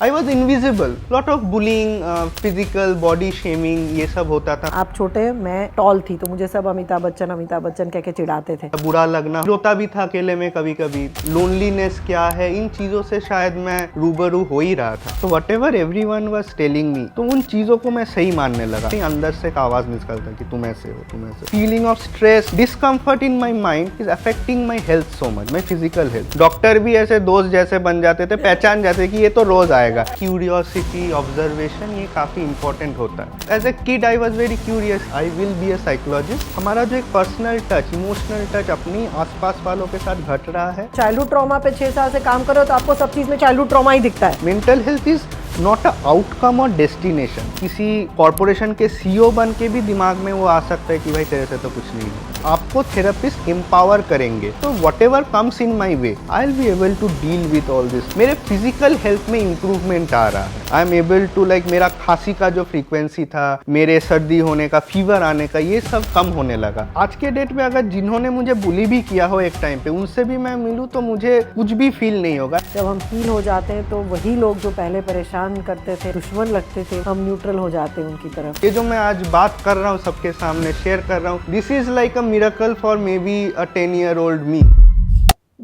I was invisible, lot of bullying, physical body shaming, ये सब होता था। आप छोटे, मैं टॉल थी, तो मुझे सब अमिताभ बच्चन कह के चिढ़ाते थे। बुरा लगना, रोता भी था अकेले में कभी कभी। लोनलीनेस क्या है, इन चीजों से शायद मैं रूबरू हो ही रहा था। तो what ever everyone was telling me, तो उन चीजों को मैं सही मानने लगा। अंदर से एक आवाज निकलता कि तुम ऐसे हो, तुम ऐसे। Feeling of stress, discomfort in my mind is affecting my health so much, my physical health. Doctor भी ऐसे दोस्त जैसे बन जाते थे, पहचान जाते कि ये तो रोज आएगा। क्यूरियोसिटी, ऑब्जर्वेशन, ये काफी इंपॉर्टेंट होता है। As a kid I was very curious, I will be a psychologist. हमारा जो एक पर्सनल टच, इमोशनल टच अपनी आसपास वालों के साथ घट रहा है। चाइल्डहुड ट्रॉमा पे 6 साल से काम करो तो आपको सब चीज में चाइल्डहुड ट्रॉमा ही दिखता है। Mental health is not a outcome और डेस्टिनेशन। किसी कॉर्पोरेशन के सीईओ बन के भी दिमाग में वो आ सकता है कि भाई तेरे से तो कुछ नहीं है। आपको थेरेपिस्ट एम्पावर करेंगे, तो whatever comes in my way I will be able to deal with all this. मेरे फिजिकल हेल्थ में इंप्रूवमेंट आ रहा है। आई एम एबल टू मेरा खांसी का जो फ्रीक्वेंसी था, मेरे सर्दी होने का, फीवर आने का, ये सब कम होने लगा। आज के डेट में अगर जिन्होंने मुझे बुली भी किया हो एक टाइम पे, उनसे भी मैं मिलूं तो मुझे कुछ भी फील नहीं होगा। जब हम हील हो जाते हैं तो वही लोग जो पहले परेशान करते थे, दुश्मन लगते थे, हम न्यूट्रल हो जाते हैं उनकी तरफ। ये जो मैं आज बात कर रहा हूँ, सबके सामने शेयर कर रहा हूँ, this is like a miracle for maybe a 10-year-old me.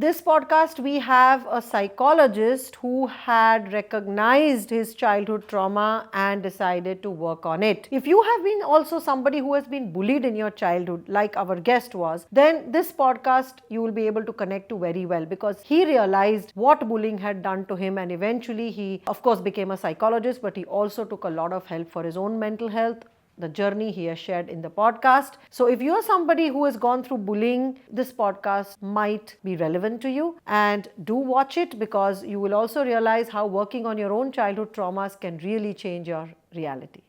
This podcast, we have a psychologist who had recognized his childhood trauma and decided to work on it. If you have been also somebody who has been bullied in your childhood, like our guest was, then this podcast you will be able to connect to very well, because he realized what bullying had done to him, and eventually he, of course, became a psychologist, but he also took a lot of help for his own mental health. The journey he has shared in the podcast. So if you are somebody who has gone through bullying, this podcast might be relevant to you, and do watch it, because you will also realize how working on your own childhood traumas can really change your reality.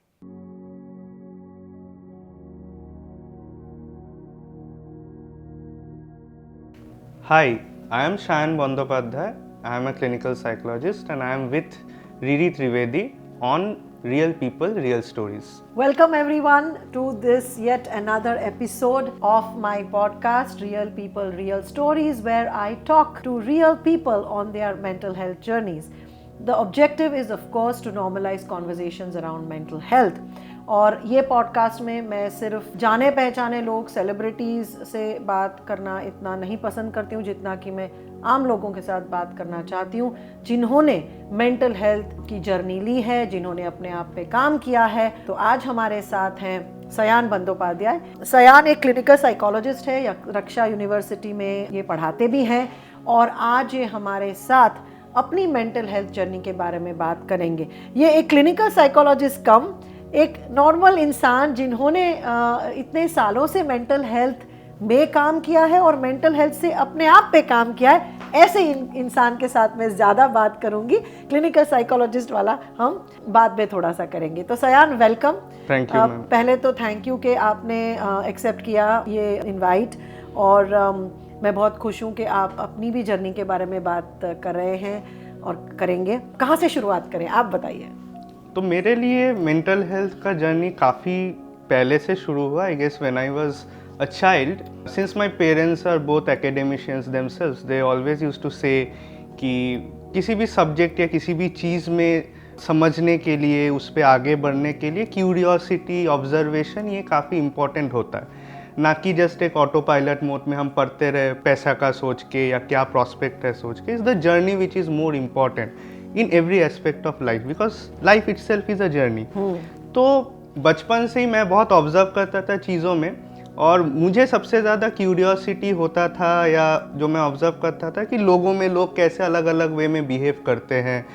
Hi, I am Shayan Bandopadhyay. I am a clinical psychologist and I am with Riri Trivedi on Real People, Real Stories. Welcome everyone to this yet another episode of my podcast, Real People, Real Stories, where I talk to real people on their mental health journeys. The objective is, of course, to normalize conversations around mental health. और ये podcast में मैं सिर्फ जाने पहचाने लोग, celebrities से बात करना इतना नहीं पसंद करती हूँ जितना कि मैं आम लोगों के साथ बात करना चाहती हूँ, जिन्होंने मेंटल हेल्थ की जर्नी ली है, जिन्होंने अपने आप पे काम किया है। तो आज हमारे साथ हैं सयान बंदोपाध्याय। सयान एक क्लिनिकल साइकोलॉजिस्ट है, रक्षा यूनिवर्सिटी में ये पढ़ाते भी हैं, और आज ये हमारे साथ अपनी मेंटल हेल्थ जर्नी के बारे में बात करेंगे। ये एक क्लिनिकल साइकोलॉजिस्ट कम एक नॉर्मल इंसान, जिन्होंने इतने सालों से मेंटल हेल्थ में काम किया है और मेंटल हेल्थ से अपने आप पे काम किया है, ऐसे इंसान के साथ मैं ज़्यादा बात करूंगी। क्लिनिकल साइकोलॉजिस्ट वाला हम बाद में थोड़ा सा करेंगे। तो सयान, वेलकम। Thank you. पहले तो थैंक यू कि आपने एक्सेप्ट किया ये इनवाइट, और मैं बहुत खुश हूँ कि आप अपनी भी जर्नी के बारे में बात कर रहे हैं और करेंगे। कहाँ से शुरुआत करें, आप बताइए। तो मेरे लिए मेंटल हेल्थ का जर्नी काफ़ी पहले से शुरू हुआ। I guess when I was a child, since my parents are both academicians themselves, they always used to say कि किसी भी सब्जेक्ट या किसी भी चीज़ में समझने के लिए, उस पर आगे बढ़ने के लिए क्यूरियोसिटी, ऑब्जर्वेशन, ये काफ़ी इम्पॉर्टेंट होता है। ना कि जस्ट एक ऑटो पायलट मोड में हम पढ़ते रहे पैसा का सोच के या क्या प्रॉस्पेक्ट है सोच के। Is the journey which is more important in every aspect of life, because life itself is a journey. तो बचपन से ही मैं बहुत ऑब्जर्व करता था चीज़ों में, और मुझे सबसे ज़्यादा क्यूरियोसिटी होता था, या जो मैं ऑब्जर्व करता था कि लोगों में लोग कैसे अलग अलग वे में बिहेव करते हैं।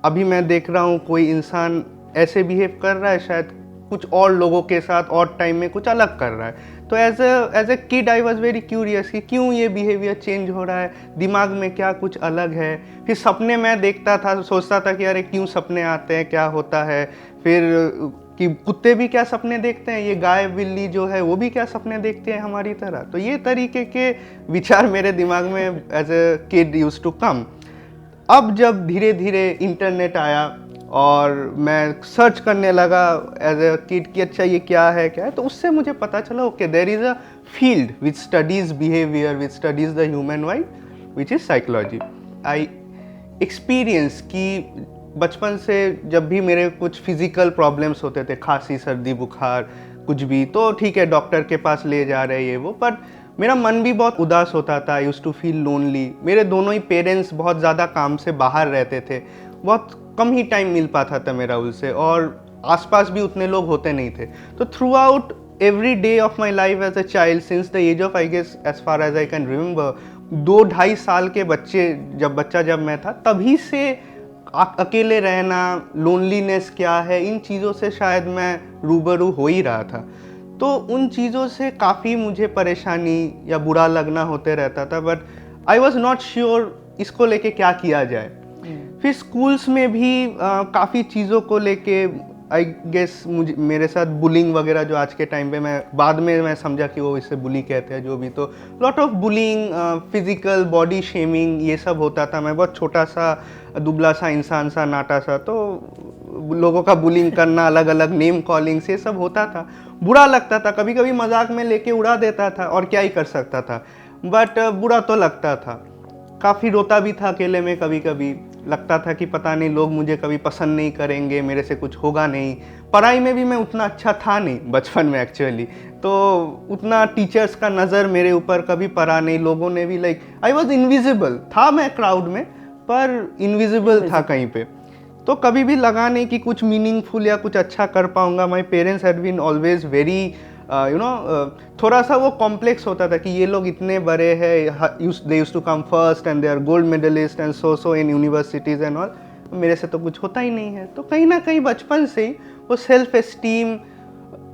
अभी मैं देख रहा हूँ कोई इंसान ऐसे बिहेव कर रहा है, शायद कुछ और लोगों के साथ और टाइम में कुछ अलग कर रहा है। तो as a kid I was very curious कि क्यों ये बिहेवियर चेंज हो रहा है, दिमाग में क्या कुछ अलग है। फिर सपने मैं देखता था, सोचता था कि अरे क्यों सपने आते हैं, क्या होता है। फिर कि कुत्ते भी क्या सपने देखते हैं, ये गाय बिल्ली जो है वो भी क्या सपने देखते हैं हमारी तरह। तो ये तरीके के विचार मेरे दिमाग में as a kid used to come. अब जब धीरे धीरे इंटरनेट आया और मैं सर्च करने लगा एज ए किड कि अच्छा ये क्या है, तो उससे मुझे पता चला okay there is a field which studies behaviour, which studies the human mind, which is psychology. I experience कि बचपन से जब भी मेरे कुछ फिजिकल प्रॉब्लम्स होते थे, खांसी सर्दी बुखार कुछ भी, तो ठीक है डॉक्टर के पास ले जा रहे ये वो, पर मेरा मन भी बहुत उदास होता था। I used to feel lonely. मेरे दोनों ही पेरेंट्स बहुत ज़्यादा काम से बाहर रहते थे, बहुत कम ही टाइम मिल पाता था मेरा उनसे, और आसपास भी उतने लोग होते नहीं थे। तो through out every day of my life as a child, since the age of I guess as far as I can remember, 2-2.5 साल के बच्चा जब मैं था, तभी से अकेले रहना, लोनलीनेस क्या है, इन चीज़ों से शायद मैं रूबरू हो ही रहा था। तो उन चीज़ों से काफ़ी मुझे परेशानी या बुरा लगना होते रहता था, but I was not sure इसको लेके क्या किया जाए। फिर स्कूल्स में भी काफ़ी चीज़ों को लेके आई गेस मेरे साथ बुलिंग वगैरह, जो आज के टाइम पे बाद में मैं समझा कि वो इसे बुली कहते हैं जो भी, तो lot of bullying, physical body shaming, ये सब होता था। मैं बहुत छोटा सा दुबला सा इंसान सा नाटा सा, तो लोगों का बुलिंग करना, अलग अलग नेम कॉलिंग्स, ये सब होता था। बुरा लगता था, कभी कभी मजाक में लेके उड़ा देता था, और क्या ही कर सकता था, बट बुरा तो लगता था। काफ़ी रोता भी था अकेले में, कभी कभी लगता था कि पता नहीं लोग मुझे कभी पसंद नहीं करेंगे, मेरे से कुछ होगा नहीं। पढ़ाई में भी मैं उतना अच्छा था नहीं बचपन में एक्चुअली, तो उतना टीचर्स का नज़र मेरे ऊपर कभी पड़ा नहीं। लोगों ने भी लाइक आई वॉज इनविजिबल था मैं क्राउड में, पर इनविजिबल था कहीं पे, तो कभी भी लगा नहीं कि कुछ मीनिंगफुल या कुछ अच्छा कर पाऊंगा। My parents had been always very थोड़ा सा वो कॉम्प्लेक्स होता था कि ये लोग इतने बड़े हैं, they used to come first and they are gold medalist and so in universities and all. मेरे से तो कुछ होता ही नहीं है। तो कहीं ना कहीं बचपन से ही वो सेल्फ एस्टीम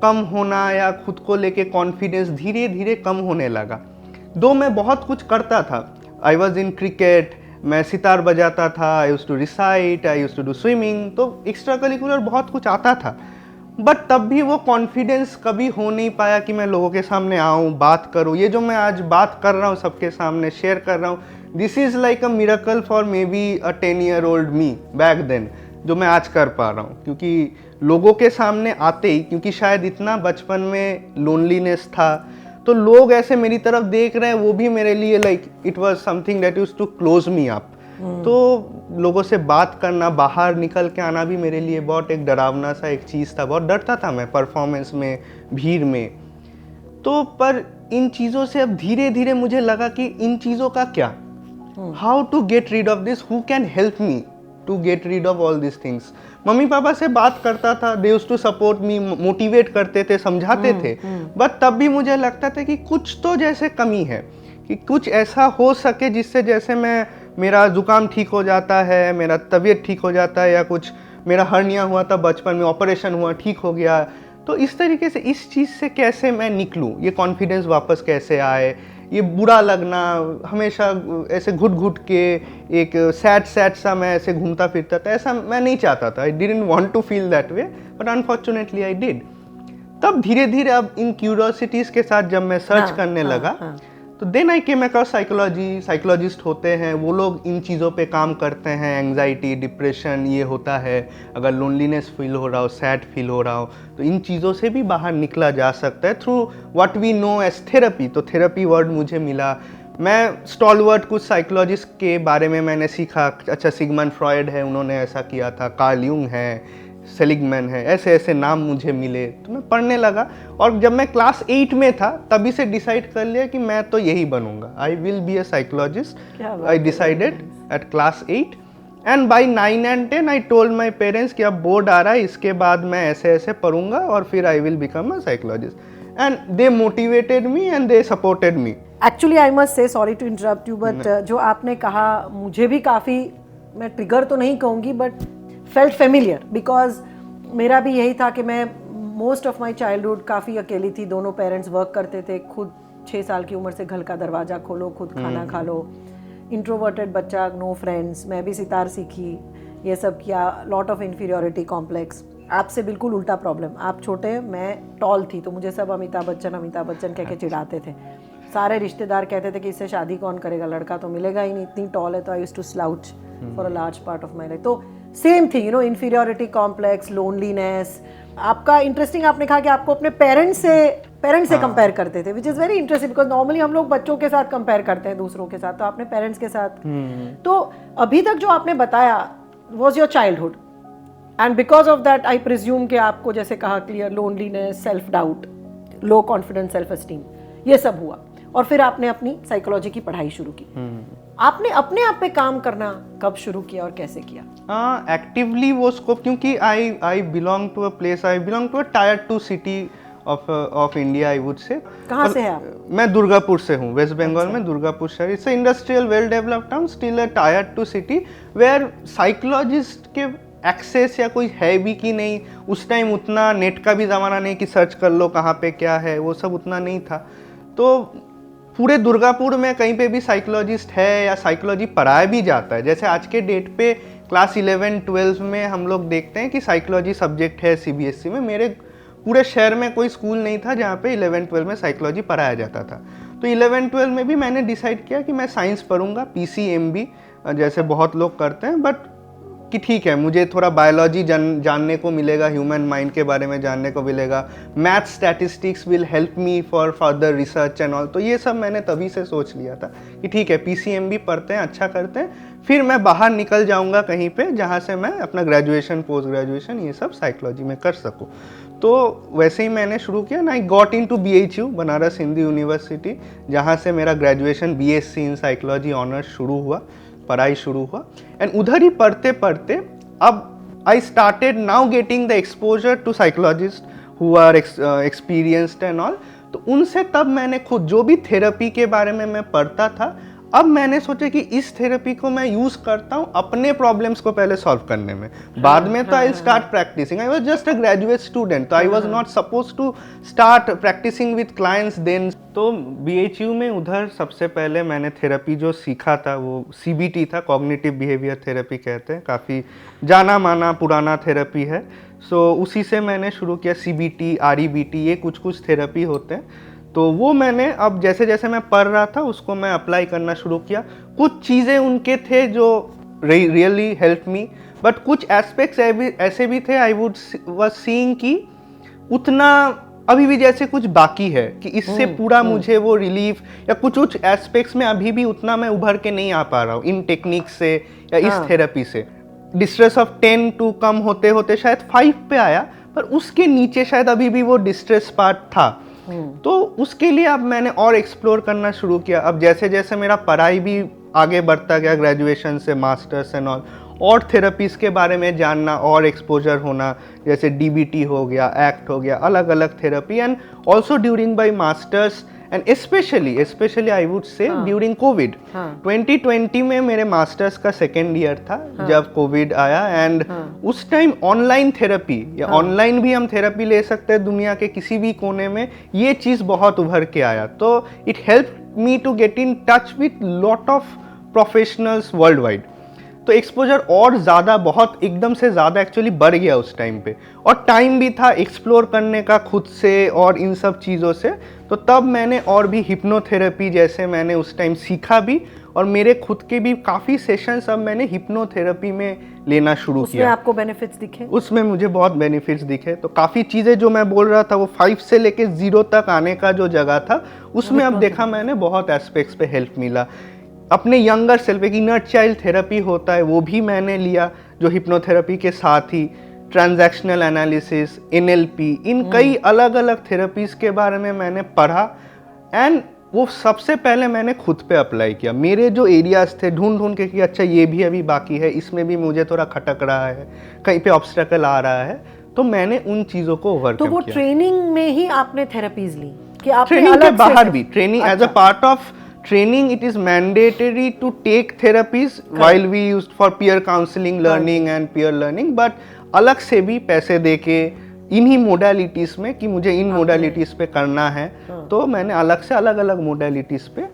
कम होना या खुद को लेके कॉन्फिडेंस धीरे धीरे कम होने लगा। दो मैं बहुत कुछ करता था, आई वॉज इन क्रिकेट, मैं सितार बजाता था, I used to recite, I used to do swimming, तो एक्स्ट्रा करिकुलर बहुत कुछ आता था, बट तब भी वो कॉन्फिडेंस कभी हो नहीं पाया कि मैं लोगों के सामने आऊँ, बात करूँ। ये जो मैं आज बात कर रहा हूँ, सबके सामने शेयर कर रहा हूँ, this is like a miracle for maybe a 10 year old me back then, जो मैं आज कर पा रहा हूँ। क्योंकि लोगों के सामने आते ही, क्योंकि शायद इतना बचपन में लोनलीनेस था, तो लोग ऐसे मेरी तरफ देख रहे हैं, वो भी मेरे लिए like it was something that used to close me up. तो लोगों से बात करना, बाहर निकल के आना भी मेरे लिए बहुत एक डरावना सा एक चीज़ था। बहुत डरता था मैं परफॉर्मेंस में, भीड़ में। तो पर इन चीज़ों से अब धीरे धीरे मुझे लगा कि इन चीज़ों का क्या, how to get rid of this, who can help me to get rid of all this things. Mummy papa से बात करता था, they used to support me, motivate करते थे, समझाते थे, बट तब भी मुझे लगता था कि कुछ तो जैसे कमी है, कि कुछ ऐसा हो सके जिससे जैसे मेरा जुकाम ठीक हो जाता है, मेरा तबीयत ठीक हो जाता है, या कुछ मेरा हर्निया हुआ था बचपन में, ऑपरेशन हुआ, ठीक हो गया। तो इस तरीके से इस चीज़ से कैसे मैं निकलूँ, ये कॉन्फिडेंस वापस कैसे आए, ये बुरा लगना, हमेशा ऐसे घुट घुट के एक सैड सा मैं ऐसे घूमता फिरता था, ऐसा मैं नहीं चाहता था। I didn't want to feel that way, but unfortunately I did. तब धीरे धीरे अब इन क्यूरियोसिटीज़ के साथ जब मैं सर्च करने लगा, तो then I came across psychology. Psychologist होते हैं वो लोग, इन चीज़ों पे काम करते हैं। एंग्जाइटी, डिप्रेशन ये होता है, अगर लोनलीनेस फील हो रहा हो, सैड फील हो रहा हो, तो इन चीज़ों से भी बाहर निकला जा सकता है through what we know as therapy. तो थेरेपी वर्ड मुझे मिला। मैं स्टॉलवर्ट कुछ साइकोलॉजिस्ट के बारे में मैंने सीखा। अच्छा, सिगमंड फ्रॉयड है, उन्होंने ऐसा किया था, कार्ल यूंग है, सेलिगमैन है, ऐसे ऐसे नाम मुझे मिले। तो मैं पढ़ने लगा, और जब मैं क्लास 8 में था तभी से डिसाइड कर लिया कि मैं तो यही बनूंगा, आई will be a psychologist. I decided at class 8 and by 9 and 10 I told my parents कि अब बोर्ड आ रहा है, इसके बाद मैं ऐसे ऐसे पढ़ूंगा और फिर I will become a psychologist. And they motivated me and they supported me. Actually I must say, sorry to interrupt you, but जो आपने कहा मुझे भी काफ़ी, मैं ट्रिगर तो नहीं कहूँगी, बट फेल्ट फेमिलियर, बिकॉज मेरा भी यही था कि मैं मोस्ट ऑफ माई चाइल्डहुड काफ़ी अकेली थी। दोनों पेरेंट्स वर्क करते थे, खुद 6 साल की उम्र से घर का दरवाज़ा खोलो, खुद खाना खा लो, इंट्रोवर्टेड बच्चा, नो फ्रेंड्स। मैं भी सितार सीखी, ये सब किया, लॉट ऑफ इन्फीरियोरिटी कॉम्प्लेक्स। आपसे बिल्कुल उल्टा प्रॉब्लम, आप छोटे, मैं टॉल थी, तो मुझे सब अमिताभ बच्चन कह के चिढ़ाते थे। सारे रिश्तेदार कहते थे कि इससे शादी कौन करेगा, लड़का तो मिलेगा ही नहीं, इतनी टॉल है। तो I used to slouch for a large part of my life. तो same thing, inferiority complex, loneliness. आपका इंटरेस्टिंग, आपने कहा कि आपको अपने पेरेंट्स से कंपेयर करते थे, which is very interesting, because normally हम लोग बच्चों के साथ कंपेयर करते हैं दूसरों के साथ, तो आपने पेरेंट्स के साथ। तो अभी तक जो आपने बताया, was your childhood and because of that I presume कि आपको जैसे कहा clear loneliness, self doubt, low confidence, self esteem, ये सब हुआ और फिर आपने अपनी साइकोलॉजी की पढ़ाई शुरू की। आपने अपने आप पे काम करना कब शुरू किया और कैसे किया? एक्टिवली वो स्कोप, क्योंकि I belong to a place, I belong to a tier 2 city of India, I would say. कहाँ से है आप? मैं दुर्गापुर से हूँ, वेस्ट बंगाल में दुर्गापुर शहर। It's industrial well developed town, still a tier 2 city where psychologist के एक्सेस या कोई है भी कि नहीं। उस टाइम उतना नेट का भी ज़माना नहीं कि सर्च कर लो कहाँ पे क्या है, वो सब उतना नहीं था। तो पूरे दुर्गापुर में कहीं पे भी साइकोलॉजिस्ट है या साइकोलॉजी पढ़ाया भी जाता है। जैसे आज के डेट पे क्लास 11-12 में हम लोग देखते हैं कि साइकोलॉजी सब्जेक्ट है सीबीएसई में। मेरे पूरे शहर में कोई स्कूल नहीं था जहाँ पे 11-12 में साइकोलॉजी पढ़ाया जाता था। तो 11-12 में भी मैंने डिसाइड किया कि मैं साइंस पढ़ूंगा, पीसीएमबी जैसे बहुत लोग करते हैं, बट कि ठीक है मुझे थोड़ा बायोलॉजी जानने को मिलेगा, ह्यूमन माइंड के बारे में जानने को मिलेगा, math statistics will help me for further research and all. तो ये सब मैंने तभी से सोच लिया था कि ठीक है पीसीएमबी पढ़ते हैं, अच्छा करते हैं, फिर मैं बाहर निकल जाऊंगा कहीं पे जहाँ से मैं अपना ग्रेजुएशन, पोस्ट ग्रेजुएशन ये सब साइकोलॉजी में कर सकूँ। तो वैसे ही मैंने शुरू किया ना। I got into BHU, Banaras Hindu university, जहाँ से मेरा graduation BSc in psychology honours शुरू हुआ, पढ़ाई शुरू हुआ। एंड उधर ही पढ़ते पढ़ते अब I started now getting the exposure to psychologist who are experienced and all. तो उनसे तब मैंने खुद जो भी थेरेपी के बारे में मैं पढ़ता था, अब मैंने सोचा कि इस थेरेपी को मैं यूज़ करता हूँ अपने प्रॉब्लम्स को पहले सॉल्व करने में। बाद में तो I start practicing. I was just a graduate student, तो I was not suppose to start practicing with clients then. तो BHU में उधर सबसे पहले मैंने थेरेपी जो सीखा था वो CBT था, कॉग्निटिव बिहेवियर थेरेपी कहते हैं, काफ़ी जाना माना पुराना थेरेपी है। सो उसी से मैंने शुरू किया। CBT, REBT ये कुछ कुछ थेरेपी होते हैं। तो वो मैंने अब जैसे जैसे मैं पढ़ रहा था उसको मैं अप्लाई करना शुरू किया। कुछ चीज़ें उनके थे जो रियली हेल्प मी, बट कुछ एस्पेक्ट्स ऐसे भी थे आई वुड वाज सीइंग कि उतना अभी भी जैसे कुछ बाकी है कि इससे पूरा मुझे वो रिलीफ, या कुछ एस्पेक्ट्स में अभी भी उतना मैं उभर के नहीं आ पा रहा हूँ इन टेक्निक से या इस थेरेपी से। डिस्ट्रेस ऑफ 10 टू कम होते होते शायद 5 पे आया, पर उसके नीचे शायद अभी भी वो डिस्ट्रेस पार्ट था। तो उसके लिए अब मैंने और एक्सप्लोर करना शुरू किया। अब जैसे जैसे मेरा पढ़ाई भी आगे बढ़ता गया, ग्रेजुएशन से मास्टर्स एंड ऑल, और थेरेपीज़ के बारे में जानना और एक्सपोजर होना, जैसे DBT हो गया, एक्ट हो गया, अलग अलग therapy. And also during by masters and specially I would से ड्यूरिंग कोविड 2020 में मेरे मास्टर्स का सेकेंड ईयर था जब कोविड आया। एंड उस टाइम ऑनलाइन थेरेपी या ऑनलाइन भी हम थेरेपी ले सकते हैं दुनिया के किसी भी कोने में, ये चीज़ बहुत उभर के आया। तो it help me to get in touch with lot of professionals worldwide. तो एक्सपोजर और ज़्यादा, बहुत एकदम से ज़्यादा एक्चुअली बढ़ गया उस टाइम पे, और टाइम भी था एक्सप्लोर करने का खुद से और इन सब चीज़ों से। तो तब मैंने और भी हिप्नोथेरेपी जैसे मैंने उस टाइम सीखा भी, और मेरे खुद के भी काफ़ी सेशंस अब मैंने हिप्नोथेरेपी में लेना शुरू किया। उसमें आपको बेनिफिट्स दिखे? उसमें मुझे बहुत बेनिफिट्स दिखे। तो काफ़ी चीज़ें जो मैं बोल रहा था वो 5 से लेके 0 तक आने का जो जगह था उसमें अब देखा मैंने बहुत एस्पेक्ट्स पे हेल्प मिला। अपने यंगर सेल्फ, एक इनर चाइल्ड थेरेपी होता है वो भी मैंने लिया, जो हिप्नोथेरेपी के साथ ही ट्रांजैक्शनल एनालिसिस, NLP, इन कई अलग अलग थेरेपीज़ के बारे में मैंने पढ़ा। एंड वो सबसे पहले मैंने खुद पे अप्लाई किया। मेरे जो एरियाज थे ढूंढ के कि अच्छा ये भी अभी बाकी है, इसमें भी मुझे थोड़ा खटक रहा है, कहीं पे ऑब्स्टेकल आ रहा है, तो मैंने उन चीज़ों को ओवरकम किया। तो वो ट्रेनिंग में ही आपने थेरेपीज ली कि आप ट्रेनिंग के बाहर भी? Training as a part of training it is mandatory to take therapies while we used for peer counseling learning and peer learning, but अलग से भी पैसे देके इन्हीं मोडालिटीज में कि मुझे इन मोडालिटीज पे करना है, तो मैंने अलग से अलग अलग मोडालिटीज पे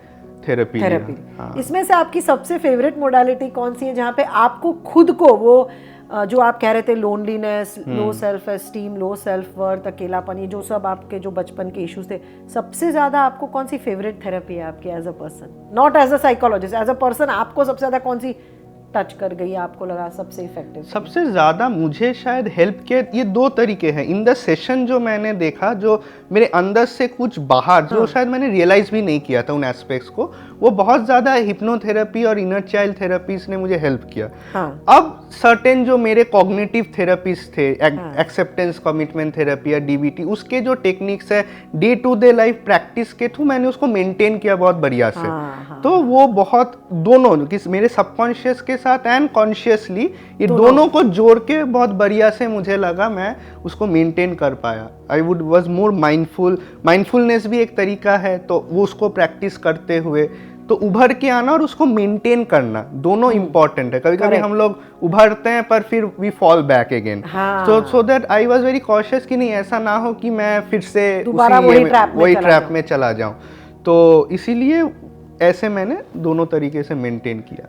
थेरेपी ली। इसमें से आपकी सबसे फेवरेट मोडालिटी कौन सी है जहाँ पे आपको खुद को वो जो आप कह रहे थे loneliness, low self esteem, low self worth, अकेलापन, ये जो सब आपके जो बचपन के इश्यूज थे, सबसे ज़्यादा आपको कौन सी फेवरेट थेरेपी है आपकी as a person, not as a psychologist, as a person आपको सबसे ज़्यादा कौन सी टच कर गई, आपको लगा सबसे इफेक्टिव? सबसे ज़्यादा मुझे शायद हेल्प के ये 2 तरीके हैं। इन द सेशन जो मैंने देखा, जो मेरे अंदर से कुछ बाहर जो शायद मैंने रियलाइज़ भी नहीं किया था उन एस्पेक्ट्स को, वो बहुत ज़्यादा हिप्नोथेरेपी और इनर चाइल्ड थेरेपीज ने मुझे हेल्प किया। हाँ. अब सर्टेन जो मेरे कॉग्निटिव थेरेपीज थे, एक्सेप्टेंस कमिटमेंट थेरेपी या डीबीटी, उसके जो टेक्निक्स है day to day life practice के थ्रू मैंने उसको मेंटेन किया बहुत बढ़िया से। तो वो बहुत दोनों मेरे सबकॉन्शियस के साथ एंड कॉन्शियसली ये दोनों को जोड़ के बहुत बढ़िया से मुझे लगा मैं उसको मेंटेन कर पाया। आई वॉज मोर माइंडफुलनेस भी एक तरीका है, तो वो उसको प्रैक्टिस करते हुए तो उभर के आना और उसको मेंटेन करना दोनों इम्पोर्टेंट है। कभी कभी हम लोग उभरते हैं पर फिर we fall back again, so that I was very cautious कि नहीं ऐसा ना हो कि मैं फिर से वही ट्रैप में चला जाऊं। तो इसीलिए ऐसे मैंने दोनों तरीके से मेंटेन किया।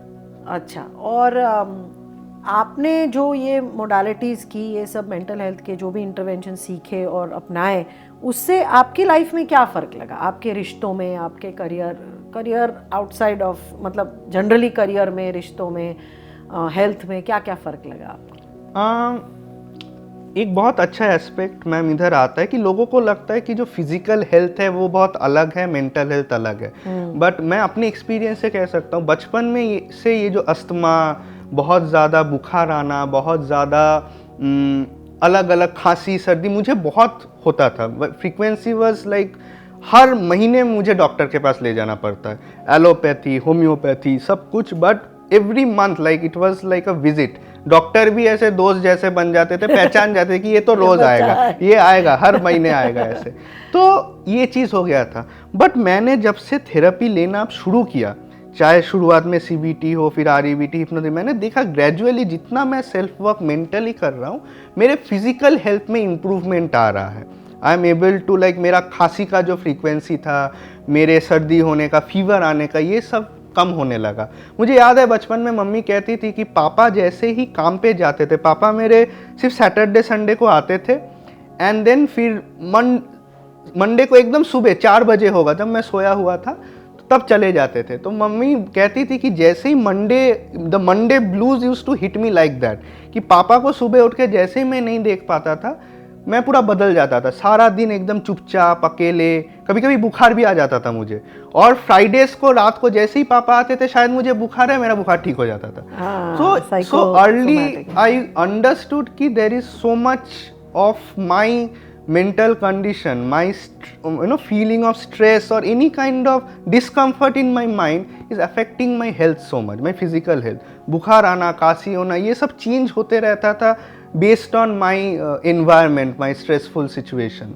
अच्छा, और आपने जो ये मोडालिटीज़ की, ये सब मेंटल हेल्थ के जो भी इंटरवेंशन सीखे और अपनाए, उससे आपकी लाइफ में क्या फ़र्क लगा? आपके रिश्तों में, आपके करियर आउटसाइड ऑफ, मतलब जनरली करियर में, रिश्तों में, हेल्थ में क्या क्या फ़र्क लगा आपको? एक बहुत अच्छा एस्पेक्ट मैम इधर आता है कि लोगों को लगता है कि जो फिजिकल हेल्थ है वो बहुत अलग है, मेंटल हेल्थ अलग है। बट मैं अपने एक्सपीरियंस से कह सकता हूँ, बचपन में से ये जो अस्थमा, बहुत ज़्यादा बुखार आना, बहुत ज़्यादा अलग अलग खांसी सर्दी मुझे बहुत होता था। फ्रीक्वेंसी वाज लाइक हर महीने मुझे डॉक्टर के पास ले जाना पड़ता है, एलोपैथी, होम्योपैथी, सब कुछ। But every month like it was like a visit. Doctor भी ऐसे दोस्त जैसे बन जाते थे, पहचान जाते थे कि ये तो रोज आएगा, ये आएगा, हर महीने आएगा ऐसे। तो ये चीज़ हो गया था। बट मैंने जब से थेरेपी लेना शुरू किया, चाहे शुरुआत में सीबीटी हो, फिर आरईबीटी, हिप्नोथेरेपी, मैंने देखा ग्रेजुअली जितना मैं सेल्फ वर्क मेंटली कर रहा हूँ, मेरे फिजिकल हेल्थ में इम्प्रूवमेंट आ रहा है। I am able to like मेरा खांसी का जो फ्रीक्वेंसी था, मेरे सर्दी होने का, फीवर आने का, ये सब कम होने लगा। मुझे याद है बचपन में मम्मी कहती थी कि पापा जैसे ही काम पे जाते थे, पापा मेरे सिर्फ सैटरडे संडे को आते थे एंड देन फिर मंडे को एकदम सुबह 4 बजे होगा, जब मैं सोया हुआ था तब चले जाते थे। तो मम्मी कहती थी कि जैसे ही the Monday blues used to hit me like that, कि पापा को सुबह उठ के जैसे ही मैं नहीं देख पाता था, मैं पूरा बदल जाता था, सारा दिन एकदम चुपचाप अकेले, कभी कभी बुखार भी आ जाता था मुझे। और फ्राइडेज को रात को जैसे ही पापा आते थे, शायद मुझे बुखार है, मेरा बुखार ठीक हो जाता था। सो अर्ली आई अंडरस्टूड कि there is so much of my mental condition, my feeling of stress or any kind of discomfort in my mind is affecting my health so much, my physical health. बुखार आना, काशी होना, ये सब change होते रहता था based on my environment, my stressful situation.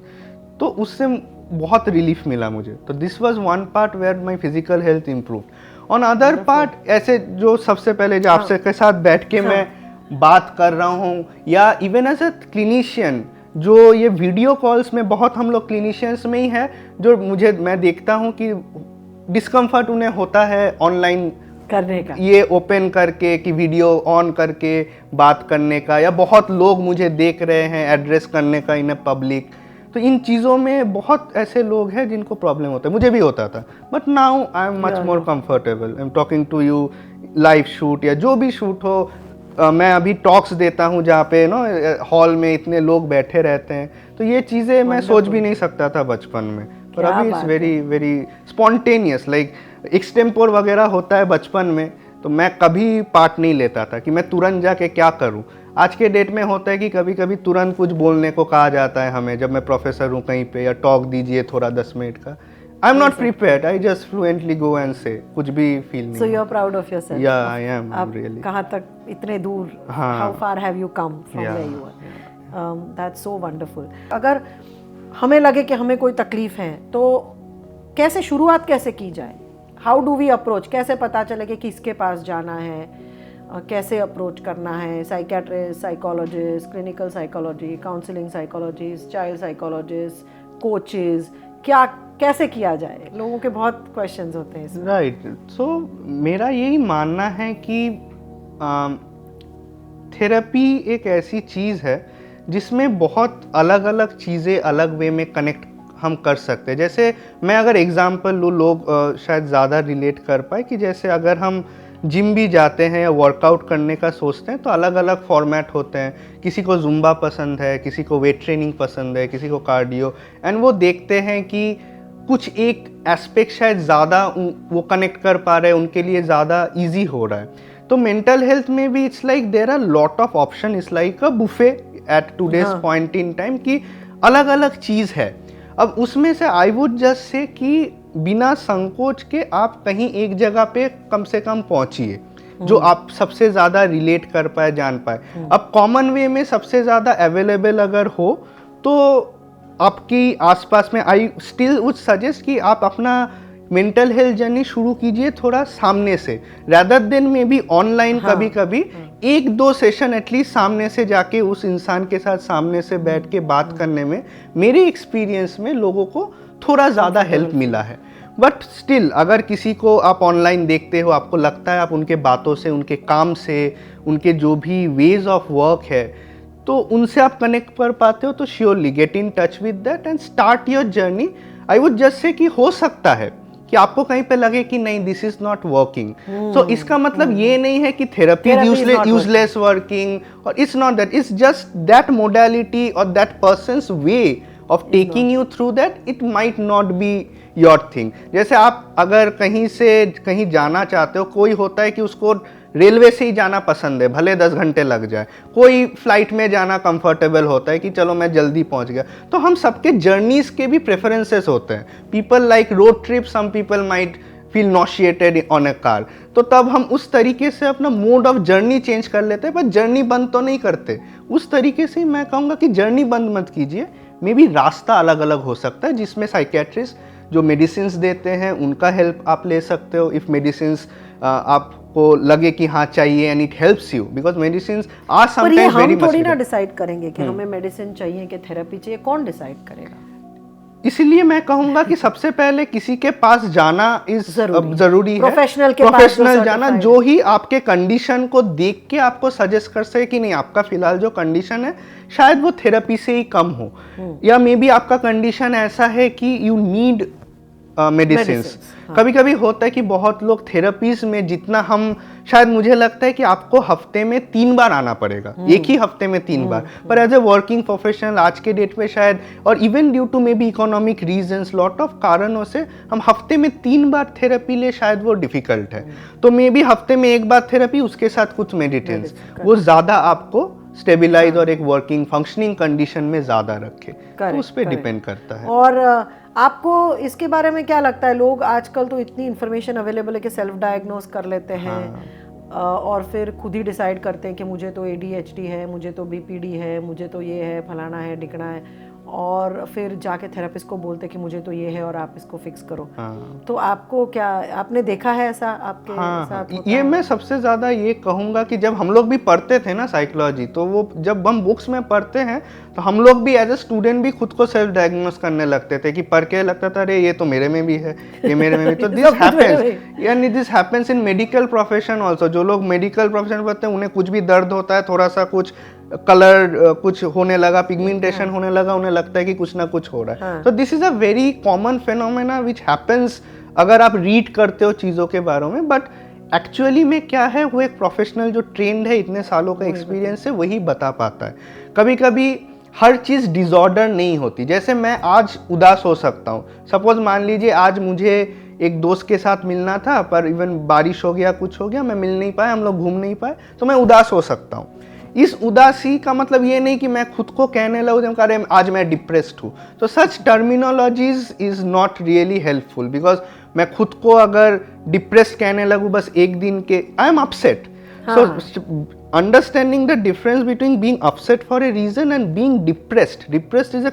तो उससे बहुत रिलीफ मिला मुझे। तो this was one part where my physical health improved. On other part ऐसे जो सबसे पहले जो आपसे के साथ बैठ के मैं बात कर रहा हूँ, या इवन एज अ क्लिनिशियन, जो ये वीडियो कॉल्स में बहुत हम लोग क्लिनिशियंस में ही है, जो मैं देखता हूँ कि डिस्कम्फर्ट उन्हें होता है ऑनलाइन करने का, ये ओपन करके कि वीडियो ऑन करके बात करने का, या बहुत लोग मुझे देख रहे हैं एड्रेस करने का इन पब्लिक। तो इन चीज़ों में बहुत ऐसे लोग हैं जिनको प्रॉब्लम होता है, मुझे भी होता था। But now I am much more comfortable, I am talking to you, live shoot या जो भी शूट हो। मैं अभी टॉक्स देता हूँ जहाँ पे हॉल में इतने लोग बैठे रहते हैं, तो ये चीज़ें मैं सोच भी नहीं सकता था बचपन में। पर अभी it's very very spontaneous, like extempore वगैरह होता है बचपन में, तो मैं कभी पार्ट नहीं लेता था कि मैं तुरंत जाके क्या करूँ। आज के डेट में होता है कि कभी कभी तुरंत कुछ बोलने को कहा जाता है हमें, जब मैं प्रोफेसर हूँ कहीं पे, या टॉक दीजिए थोड़ा 10 मिनट का। I am not prepared. I just fluently go and say, कुछ भी feel नहीं। So you are proud of yourself. Yeah, I am really. कहाँ तक इतने दूर? How far have you come from where you are? That's so wonderful. अगर हमें लगे कि हमें कोई तकलीफ है, तो कैसे शुरुआत कैसे की जाए? How do we approach? कैसे पता चले कि किसके पास जाना है, कैसे अप्रोच करना है? Psychiatrist, psychologist, clinical psychology, counselling psychologist, child psychologist, coaches, क्या कैसे किया जाए? लोगों के बहुत क्वेश्चंस होते हैं। राइट, सो मेरा यही मानना है कि थेरेपी एक ऐसी चीज़ है जिसमें बहुत अलग अलग चीज़ें अलग वे में कनेक्ट हम कर सकते हैं। जैसे मैं अगर एग्जांपल लूँ, लोग शायद ज़्यादा रिलेट कर पाए, कि जैसे अगर हम जिम भी जाते हैं या वर्कआउट करने का सोचते हैं, तो अलग अलग फॉर्मेट होते हैं। किसी को जुम्बा पसंद है, किसी को वेट ट्रेनिंग पसंद है, किसी को कार्डियो, एंड वो देखते हैं कि कुछ एक एस्पेक्ट शायद ज़्यादा वो कनेक्ट कर पा रहे हैं, उनके लिए ज़्यादा ईजी हो रहा है। तो मेंटल हेल्थ में भी it's like there are lot of option, it's like a buffet at today's point in time कि अलग अलग चीज़ है। अब उसमें से आई वुड जस्ट से कि बिना संकोच के आप कहीं एक जगह पे कम से कम पहुंचिए जो आप सबसे ज़्यादा रिलेट कर पाए, जान पाए। अब कॉमन वे में सबसे ज़्यादा अवेलेबल अगर हो तो आपकी आसपास में आई स्टिल वुड सजेस्ट कि आप अपना मेंटल हेल्थ जर्नी शुरू कीजिए थोड़ा सामने से, rather than may be online. कभी कभी एक दो सेशन एटलीस्ट सामने से जाके उस इंसान के साथ सामने से बैठ के बात करने में मेरे एक्सपीरियंस में लोगों को थोड़ा ज़्यादा हेल्प मिला है। बट स्टिल अगर किसी को आप ऑनलाइन देखते हो, आपको लगता है आप उनके बातों से, उनके काम से, उनके जो भी वेज ऑफ वर्क है तो उनसे आप कनेक्ट कर पाते हो, तो surely gate in touch with that and start your journey. I would just say कि हो सकता है कि आपको कहीं पे लगे कि नहीं this is not working, so इसका मतलब ये नहीं है कि थेरेपी यूजलेस वर्किंग, और it's not that, it's just that modality और that person's way of taking you through that it might not be your thing. जैसे आप अगर कहीं से कहीं जाना चाहते हो, कोई होता है कि उसको रेलवे से ही जाना पसंद है, भले 10 घंटे लग जाए, कोई फ्लाइट में जाना कंफर्टेबल होता है कि चलो मैं जल्दी पहुंच गया। तो हम सबके जर्नीज के भी प्रेफरेंसेस होते हैं। People like road trip, some people might feel nauseated on a car, तो तब हम उस तरीके से अपना मोड ऑफ जर्नी चेंज कर लेते हैं, पर जर्नी बंद तो नहीं करते। उस तरीके से मैं कहूँगा कि जर्नी बंद मत कीजिए, मे बी रास्ता अलग अलग हो सकता है जिसमें साइकेट्रिस्ट जो मेडिसिन देते हैं उनका हेल्प आप ले सकते हो। इफ़ मेडिसिन आपको लगे कि हाँ चाहिए and it helps you, because medicine are sometimes very much. थोड़ी ना डिसाइड करेंगे कि हमें मेडिसिन चाहिए कि थेरेपी चाहिए, कौन डिसाइड करेगा? इसीलिए मैं कहूंगा कि सबसे पहले किसी के पास जाना जरूरी है, प्रोफेशनल जाना, जो ही आपके कंडीशन को देख के आपको सजेस्ट कर सके कि नहीं आपका फिलहाल जो कंडीशन है शायद वो थेरेपी से ही कम हो, या मे बी आपका कंडीशन ऐसा है कि यू नीड मेडिसिन। कभी कभी होता है कि बहुत लोग थेरेपीज में जितना हम, शायद मुझे लगता है कि आपको हफ्ते में 3 बार आना पड़ेगा, एक ही हफ्ते में 3 बार, पर एज ए वर्किंग प्रोफेशनल आज के डेट में शायद, और even due to maybe economic reasons, lot of कारणों से हम हफ्ते में 3 बार थेरेपी ले, शायद वो डिफिकल्ट है। तो मे बी हफ्ते में 1 बार थेरेपी, उसके साथ कुछ मेडिटेशन, वो ज़्यादा आपको स्टेबिलाइज और एक वर्किंग फंक्शनिंग कंडीशन में ज़्यादा रखे, तो उस पर डिपेंड करता है। और आपको इसके बारे में क्या लगता है? लोग आजकल तो इतनी इन्फॉर्मेशन अवेलेबल है कि सेल्फ डायग्नोज कर लेते हैं और फिर खुद ही डिसाइड करते हैं कि मुझे तो ADHD है, मुझे तो BPD है, मुझे तो ये है, फलाना है, ढिकना है, और फिर जाके थेरेपिस्ट को बोलते हैं कि मुझे तो ये है और आप इसको फिक्स करो। तो आपको क्या, आपने देखा है ऐसा आपके साथ होता ये है? मैं सबसे ज़्यादा ये कहूँगा कि जब हम लोग भी पढ़ते थे ना साइकोलॉजी, तो वो जब हम बुक्स में पढ़ते हैं तो हम लोग भी एज ए स्टूडेंट भी खुद को सेल्फ डायग्नोस करने लगते थे कि पढ़ के लगता था अरे ये तो मेरे में भी है, ये मेरे में भी। तो दिस हैपेंस, यानी this happens in medical profession also. जो लोग मेडिकल प्रोफेशन पढ़ते हैं उन्हें कुछ भी दर्द होता है, थोड़ा सा कुछ कलर कुछ होने लगा, पिगमेंटेशन होने लगा, उन्हें लगता है कि कुछ ना कुछ हो रहा है। तो this is a very common phenomena which happens अगर आप रीड करते हो चीज़ों के बारे में। बट एक्चुअली में क्या है, वो एक प्रोफेशनल जो ट्रेंड है, इतने सालों का एक्सपीरियंस है, वही बता पाता है। कभी कभी हर चीज़ डिसऑर्डर नहीं होती। जैसे मैं आज उदास हो सकता हूँ, सपोज मान लीजिए आज मुझे एक दोस्त के साथ मिलना था, पर इवन बारिश हो गया, कुछ हो गया, मैं मिल नहीं पाया, हम लोग घूम नहीं पाए, तो मैं उदास हो सकता हूँ। इस उदासी का मतलब ये नहीं कि मैं खुद को कहने लगूँ अरे आज मैं डिप्रेस्ड हूँ। तो such terminologies is not really helpful, because मैं खुद को अगर डिप्रेस्ड कहने लगूँ बस एक दिन के, I am upset. So understanding the difference between being upset for a reason and being depressed. Depressed is a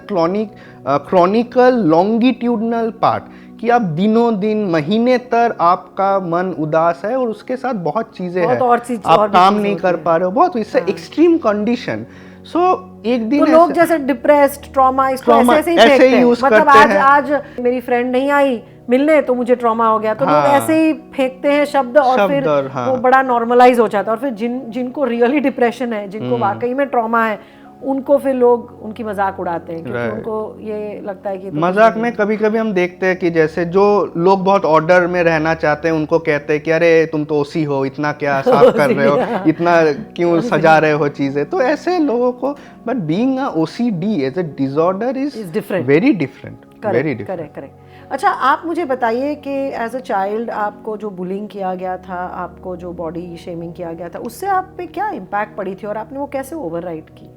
chronical longitudinal part कि आप दिनों दिन महीने तर आपका मन उदास है और उसके साथ बहुत चीजें हैं, आप काम नहीं कर पा रहे हो, बहुत इससे एक्सट्रीम कंडीशन। सो एक दिन तो लोग जैसे डिप्रेस्ड, ट्रॉमा, इसको ऐसे ही फेंकते हैं। मतलब आज मेरी फ्रेंड नहीं आई मिलने तो मुझे ट्रॉमा हो गया, तो लोग ऐसे ही फेंकते हैं शब्द और फिर वो बड़ा नॉर्मलाइज हो जाता है। और फिर जिनको रियली डिप्रेशन है, जिनको वाकई में ट्रॉमा है, उनको फिर लोग उनकी मजाक उड़ाते हैं, क्योंकि उनको ये लगता है कि मजाक में कभी कभी हम देखते हैं कि जैसे जो लोग बहुत ऑर्डर में रहना चाहते हैं उनको कहते हैं कि अरे तुम तो ओसी हो, इतना क्या साफ कर रहे हो, इतना क्यों सजा रहे हो चीजें। तो ऐसे लोगों को, but being a OCD as a disorder is very different. Very different. Correct correct. अच्छा, आप मुझे बताइए कि एज अ चाइल्ड आपको जो बुलिंग किया गया था, आपको जो बॉडी शेमिंग किया गया था, उससे आप पे क्या इम्पैक्ट पड़ी थी और आपने वो कैसे ओवरराइड की?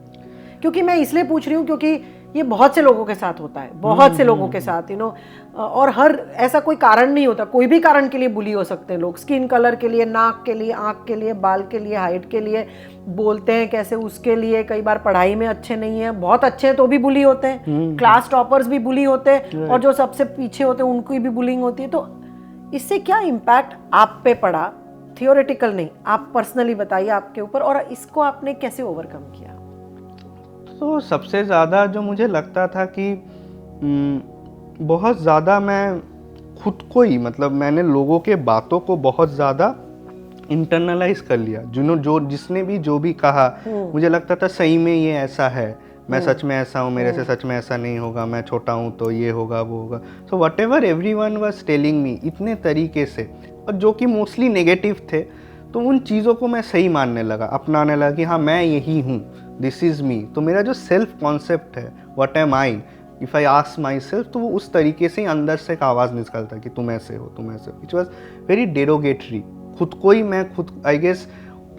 क्योंकि मैं इसलिए पूछ रही हूँ क्योंकि ये बहुत से लोगों के साथ होता है, बहुत से लोगों के साथ, और हर ऐसा कोई कारण नहीं होता, कोई भी कारण के लिए बुली हो सकते हैं लोग, स्किन कलर के लिए, नाक के लिए, आँख के लिए, बाल के लिए, हाइट के लिए, बोलते हैं कैसे उसके लिए, कई बार पढ़ाई में अच्छे नहीं है, बहुत अच्छे हैं तो भी बुली होते हैं, क्लास टॉपर्स भी बुली होते हैं, और जो सबसे पीछे होते हैं उनकी भी बुलिंग होती है। तो इससे क्या इम्पैक्ट आप पे पड़ा? थियोरेटिकल नहीं, आप पर्सनली बताइए आपके ऊपर, और इसको आपने कैसे ओवरकम किया? तो सबसे ज़्यादा जो मुझे लगता था कि बहुत ज़्यादा मैं खुद को ही, मतलब मैंने लोगों के बातों को बहुत ज़्यादा इंटरनलाइज कर लिया। जिसने भी जो भी कहा, मुझे लगता था सही में ये ऐसा है, मैं सच में ऐसा हूँ, मेरे से सच में ऐसा नहीं होगा, मैं छोटा हूँ तो ये होगा वो होगा। So what ever everyone was telling me, इतने तरीके से, और जो कि मोस्टली नेगेटिव थे, तो उन चीज़ों को मैं सही मानने लगा, अपनाने लगा कि हाँ मैं यही हूँ, दिस इज़ मी। तो मेरा जो सेल्फ कॉन्सेप्ट है, what am I, if I ask my self, तो वो उस तरीके से ही अंदर से एक आवाज़ निकलता कि तुम ऐसे हो, तुम ऐसे हो, विच वॉज वेरी डेरोगेटरी। खुद को ही मैं खुद, आई गेस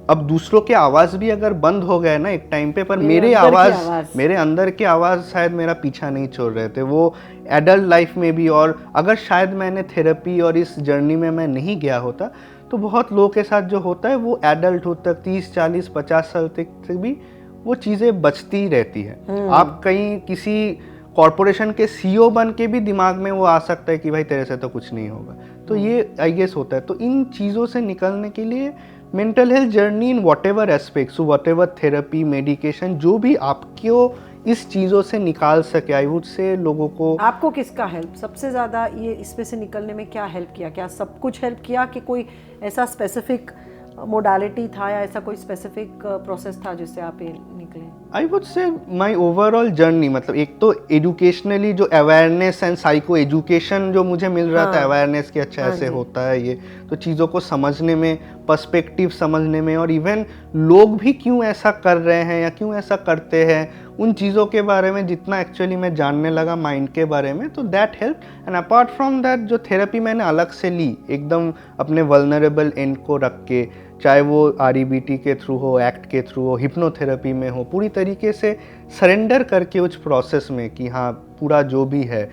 अब दूसरों के आवाज़ भी अगर बंद हो गए ना एक टाइम पे, पर मेरे अंदर की आवाज़ शायद मेरा पीछा नहीं छोड़ रहे थे, वो एडल्ट लाइफ में भी। और अगर शायद मैंने थेरेपी और इस जर्नी में मैं नहीं गया होता, तो बहुत लोगों के साथ जो होता है वो एडल्टहुड तक 30, 40, 50 साल तक भी वो चीज़ें बचती रहती है। आप कहीं किसी कॉरपोरेशन के सीईओ बन के भी दिमाग में वो आ सकता है कि भाई तेरे से तो कुछ नहीं होगा। तो ये आई गेस होता है। तो इन चीज़ों से निकलने के लिए mental health journey in what ever aspects, what ever therapy, medication, जो भी आपको इस चीज़ों से निकाल सके, आई वुड से लोगों को। आपको किसका हेल्प सबसे ज़्यादा, ये इसमें से निकलने में क्या हेल्प किया? क्या सब कुछ हेल्प किया कि कोई ऐसा स्पेसिफिक मोडालिटी था या ऐसा कोई स्पेसिफिक प्रोसेस था जिससे आप ये निकले? आई वुड से माई ओवरऑल जर्नी, मतलब एक तो एजुकेशनली जो अवेयरनेस एंड साइको एजुकेशन जो मुझे मिल रहा था, अवेयरनेस कि अच्छा ऐसे होता है ये, तो चीज़ों को समझने में, पर्सपेक्टिव समझने में, और इवन लोग भी क्यों ऐसा कर रहे हैं या क्यों ऐसा करते हैं, उन चीज़ों के बारे में जितना एक्चुअली मैं जानने लगा माइंड के बारे में, तो that help. And apart from that जो थेरेपी मैंने अलग से ली, एकदम अपने वल्नरेबल एंड को रख के, चाहे वो REBT के थ्रू हो, एक्ट के थ्रू हो, हिप्नोथेरेपी में हो, पूरी तरीके से सरेंडर करके उस प्रोसेस में कि हाँ पूरा जो भी है,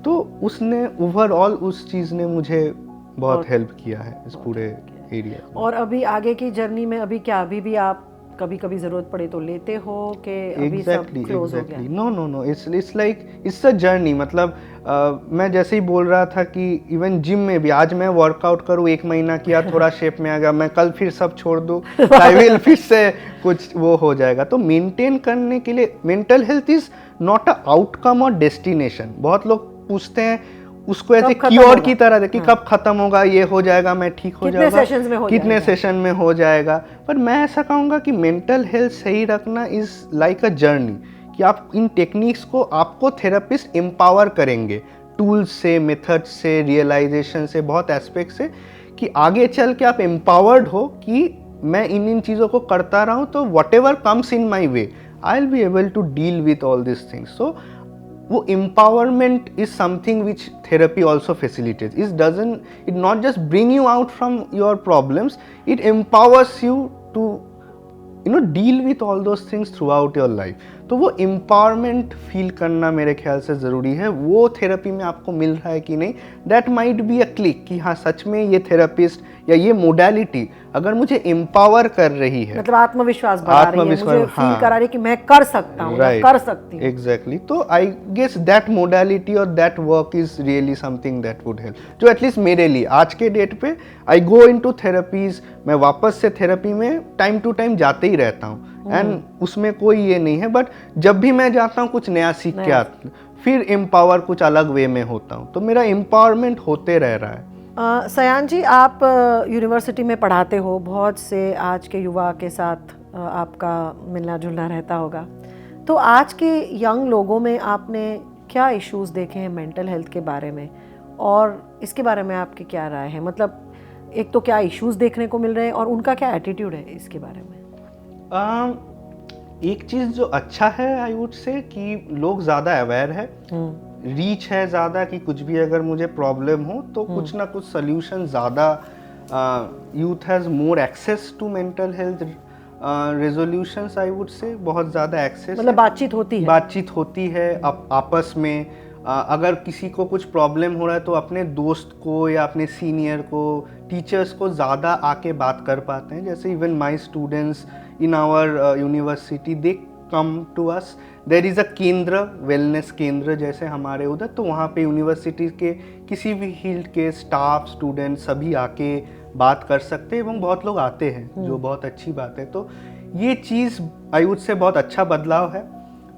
तो उसने ओवरऑल उस चीज़ ने मुझे बहुत हेल्प किया है इस पूरे एरिया। और अभी आगे की जर्नी में अभी क्या, अभी भी आप कभी कभी जरूरत पड़े तो लेते हो कि अभी सब क्लोज हो गया? No, it's like it's a journey. मतलब मैं जैसे ही बोल रहा था कि इवन जिम में भी, आज मैं वर्कआउट करूँ 1 महीना किया, थोड़ा शेप में आ गया, मैं कल फिर सब छोड़ दूँ, आई विल फिर से कुछ वो हो जाएगा। तो मेंटेन करने के लिए mental health is not a outcome और डेस्टिनेशन। बहुत लोग पूछते हैं उसको ऐसे क्योर की तरह कि कब खत्म होगा, ये हो जाएगा, मैं ठीक हो जाऊंगा, कितने सेशन में हो जाएगा। पर मैं ऐसा कहूँगा कि मेंटल हेल्थ सही रखना इज लाइक अ जर्नी, कि आप इन टेक्निक्स को, आपको थेरेपिस्ट एम्पावर करेंगे टूल्स से, मेथड्स से, रियलाइजेशन से, बहुत एस्पेक्ट से, कि आगे चल के आप एम्पावर्ड हो कि मैं इन चीज़ों को करता रहा हूँ, तो whatever comes in my way I will be able to deal with all this things. So वो empowerment is something which therapy also facilitates. It not just bring you out from your problems, it empowers you to deal with all those things throughout your life. तो वो empowerment feel करना मेरे ख्याल से ज़रूरी है। वो थेरेपी में आपको मिल रहा है कि नहीं, that might be a click कि हाँ सच में ये थेरेपिस्ट या ये मोडालिटी अगर मुझे एम्पावर कर रही है, मतलब आत्मविश्वास बढ़ा रही है, मुझे फील करा रही है कि मैं कर सकता हूँ, मैं कर सकती हूँ। एग्जैक्टली। तो आई गेस दैट मोडालिटी और that work is really something that would help, जो एटलीस्ट मेरे लिए आज के डेट पे आई गो इनटू थेरेपीज। मैं वापस से थेरेपी में टाइम टू टाइम जाते ही रहता हूँ, एंड उसमें कोई ये नहीं है, बट जब भी मैं जाता हूँ कुछ नया सीख के आता हूँ, फिर एम्पावर कुछ अलग वे में होता हूँ, तो मेरा एम्पावरमेंट होते रह रहा है। सयान जी, आप यूनिवर्सिटी में पढ़ाते हो, बहुत से आज के युवा के साथ आपका मिलना जुलना रहता होगा, तो आज के यंग लोगों में आपने क्या इश्यूज़ देखे हैं मेंटल हेल्थ के बारे में, और इसके बारे में आपकी क्या राय है? मतलब एक तो क्या इश्यूज़ देखने को मिल रहे हैं और उनका क्या एटीट्यूड है इसके बारे में? एक चीज़ जो अच्छा है आई वुड से कि लोग ज़्यादा अवेयर है, रीच है ज़्यादा कि कुछ भी अगर मुझे प्रॉब्लम हो तो कुछ ना कुछ सोल्यूशन ज़्यादा, youth has more access to mental health resolutions, I would say बहुत ज़्यादा एक्सेस, मतलब बातचीत होती है आपस में। अगर किसी को कुछ प्रॉब्लम हो रहा है तो अपने दोस्त को या अपने सीनियर को, टीचर्स को ज़्यादा आके बात कर पाते हैं। जैसे even my students in our university they come to us, there is a kendra, wellness केंद्र जैसे हमारे उधर, तो वहाँ पे यूनिवर्सिटी के किसी भी फील्ड के स्टाफ, स्टूडेंट सभी आके बात कर सकते हैं, एवं बहुत लोग आते हैं, जो बहुत अच्छी बात है। तो ये चीज़ आई वुड से बहुत अच्छा बदलाव है।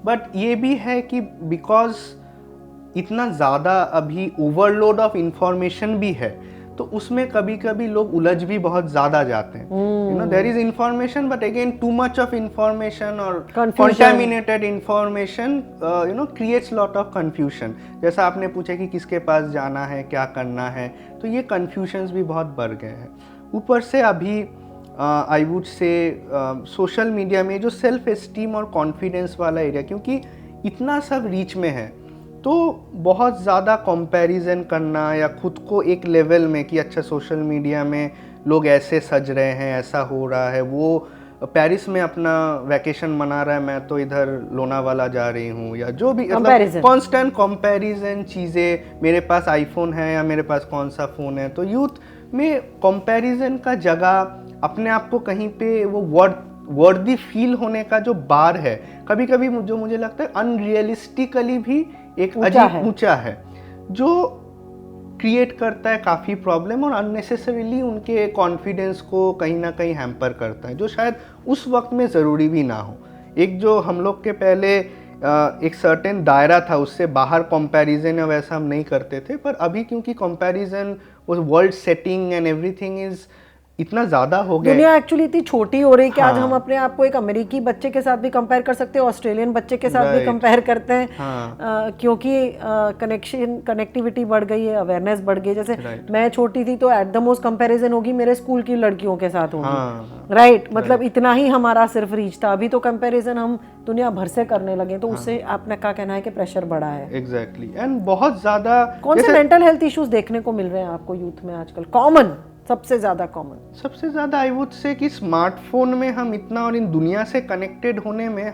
बट ये भी है कि बिकॉज इतना ज़्यादा अभी ओवरलोड ऑफ इंफॉर्मेशन भी है, तो उसमें कभी कभी लोग उलझ भी बहुत ज़्यादा जाते हैं। You know, there is information but again too much of information और contaminated information you know creates lot of confusion. जैसा आपने पूछा कि किसके पास जाना है, क्या करना है, तो ये कंफ्यूजन्स भी बहुत बढ़ गए हैं। ऊपर से अभी आई वुड से सोशल मीडिया में जो सेल्फ एस्टीम और कॉन्फिडेंस वाला एरिया, क्योंकि इतना सब रीच में है, तो बहुत ज़्यादा कंपैरिजन करना या खुद को एक लेवल में कि अच्छा सोशल मीडिया में लोग ऐसे सज रहे हैं, ऐसा हो रहा है, वो पेरिस में अपना वैकेशन मना रहा है, मैं तो इधर लोनावाला जा रही हूँ, या जो भी मतलब कांस्टेंट कंपैरिजन चीज़ें, मेरे पास आईफोन है या मेरे पास कौन सा फ़ोन है। तो यूथ में कंपैरिजन का जगह अपने आप को कहीं पे वो वर्दी फील होने का जो बार है, कभी कभी जो मुझे लगता है अनरियलिस्टिकली भी एक अजीब ऊंचा है, जो क्रिएट करता है काफ़ी प्रॉब्लम और अननेसेसरीली उनके कॉन्फिडेंस को कहीं ना कहीं हैम्पर करता है, जो शायद उस वक्त में ज़रूरी भी ना हो। एक जो हम लोग के पहले एक सर्टेन दायरा था, उससे बाहर कंपैरिजन या वैसा हम नहीं करते थे, पर अभी क्योंकि कंपैरिजन वो world setting and everything is इतना ज़्यादा हो गया, दुनिया एक्चुअली इतनी छोटी हो रही है कि आज हम अपने आप को एक अमेरिकी बच्चे के साथ भी कंपेयर कर सकते हैं, ऑस्ट्रेलियन बच्चे के साथ भी कंपेयर करते हैं, क्योंकि कनेक्टिविटी बढ़ गई है, अवेयरनेस बढ़ गई है। जैसे मैं छोटी थी तो एट द मोस्ट कंपैरिजन होगी मेरे स्कूल की लड़कियों के साथ होगी, राइट, मतलब इतना ही हमारा सिर्फ रीच था। अभी तो कंपैरिजन हम दुनिया भर से करने लगे, तो उससे आपने क्या कहना है कि प्रेशर बढ़ा है? एग्जैक्टली, एंड बहुत ज़्यादा कौन से मेंटल हेल्थ इश्यूज देखने को मिल रहे हैं आपको यूथ में आजकल? कॉमन, सबसे ज़्यादा आई वुड से कि स्मार्टफोन में हम इतना, और इन दुनिया से कनेक्टेड होने में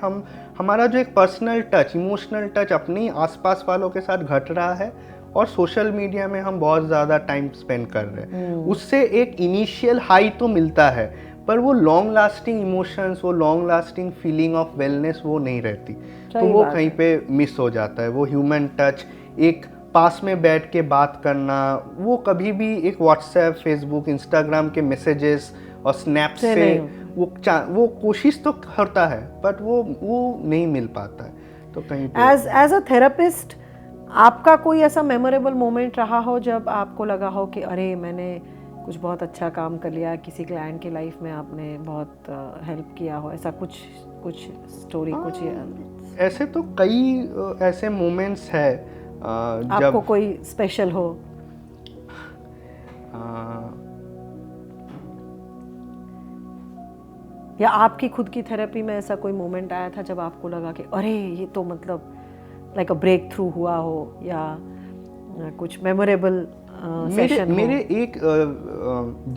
हमारा जो एक पर्सनल टच, इमोशनल टच अपने आसपास वालों के साथ घट रहा है, और सोशल मीडिया में हम बहुत ज़्यादा टाइम स्पेंड कर रहे हैं। उससे एक इनिशियल हाई तो मिलता है, पर वो लॉन्ग लास्टिंग इमोशंस, वो long lasting feeling of wellness वो नहीं रहती, तो वो कहीं पे मिस हो जाता है। वो ह्यूमन टच, एक पास में बैठ के बात करना, वो कभी भी एक व्हाट्सएप, फेसबुक, इंस्टाग्राम के मैसेजेस और स्नैप से वो कोशिश तो करता है, बट वो नहीं मिल पाता है। तो कहीं एज अ थेरेपिस्ट आपका कोई ऐसा मेमोरेबल मोमेंट रहा हो जब आपको लगा हो कि अरे मैंने कुछ बहुत अच्छा काम कर लिया, किसी क्लाइंट की लाइफ में आपने बहुत हेल्प किया हो, ऐसा कुछ स्टोरी? कुछ ऐसे तो कई ऐसे मोमेंट्स है, आपको कोई स्पेशल हो? या आपकी खुद की थेरेपी में ऐसा कोई मोमेंट आया था जब आपको लगा कि अरे ये तो मतलब लाइक अ ब्रेक थ्रू हुआ हो, या कुछ मेमोरेबल सेशन? मेरे एक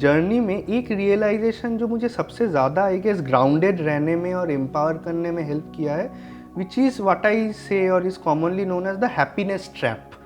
जर्नी में एक रियलाइजेशन जो मुझे सबसे ज़्यादा आई गेस ग्राउंडेड रहने में और एम्पावर करने में हेल्प किया है, which is what I say or is commonly known as the happiness trap।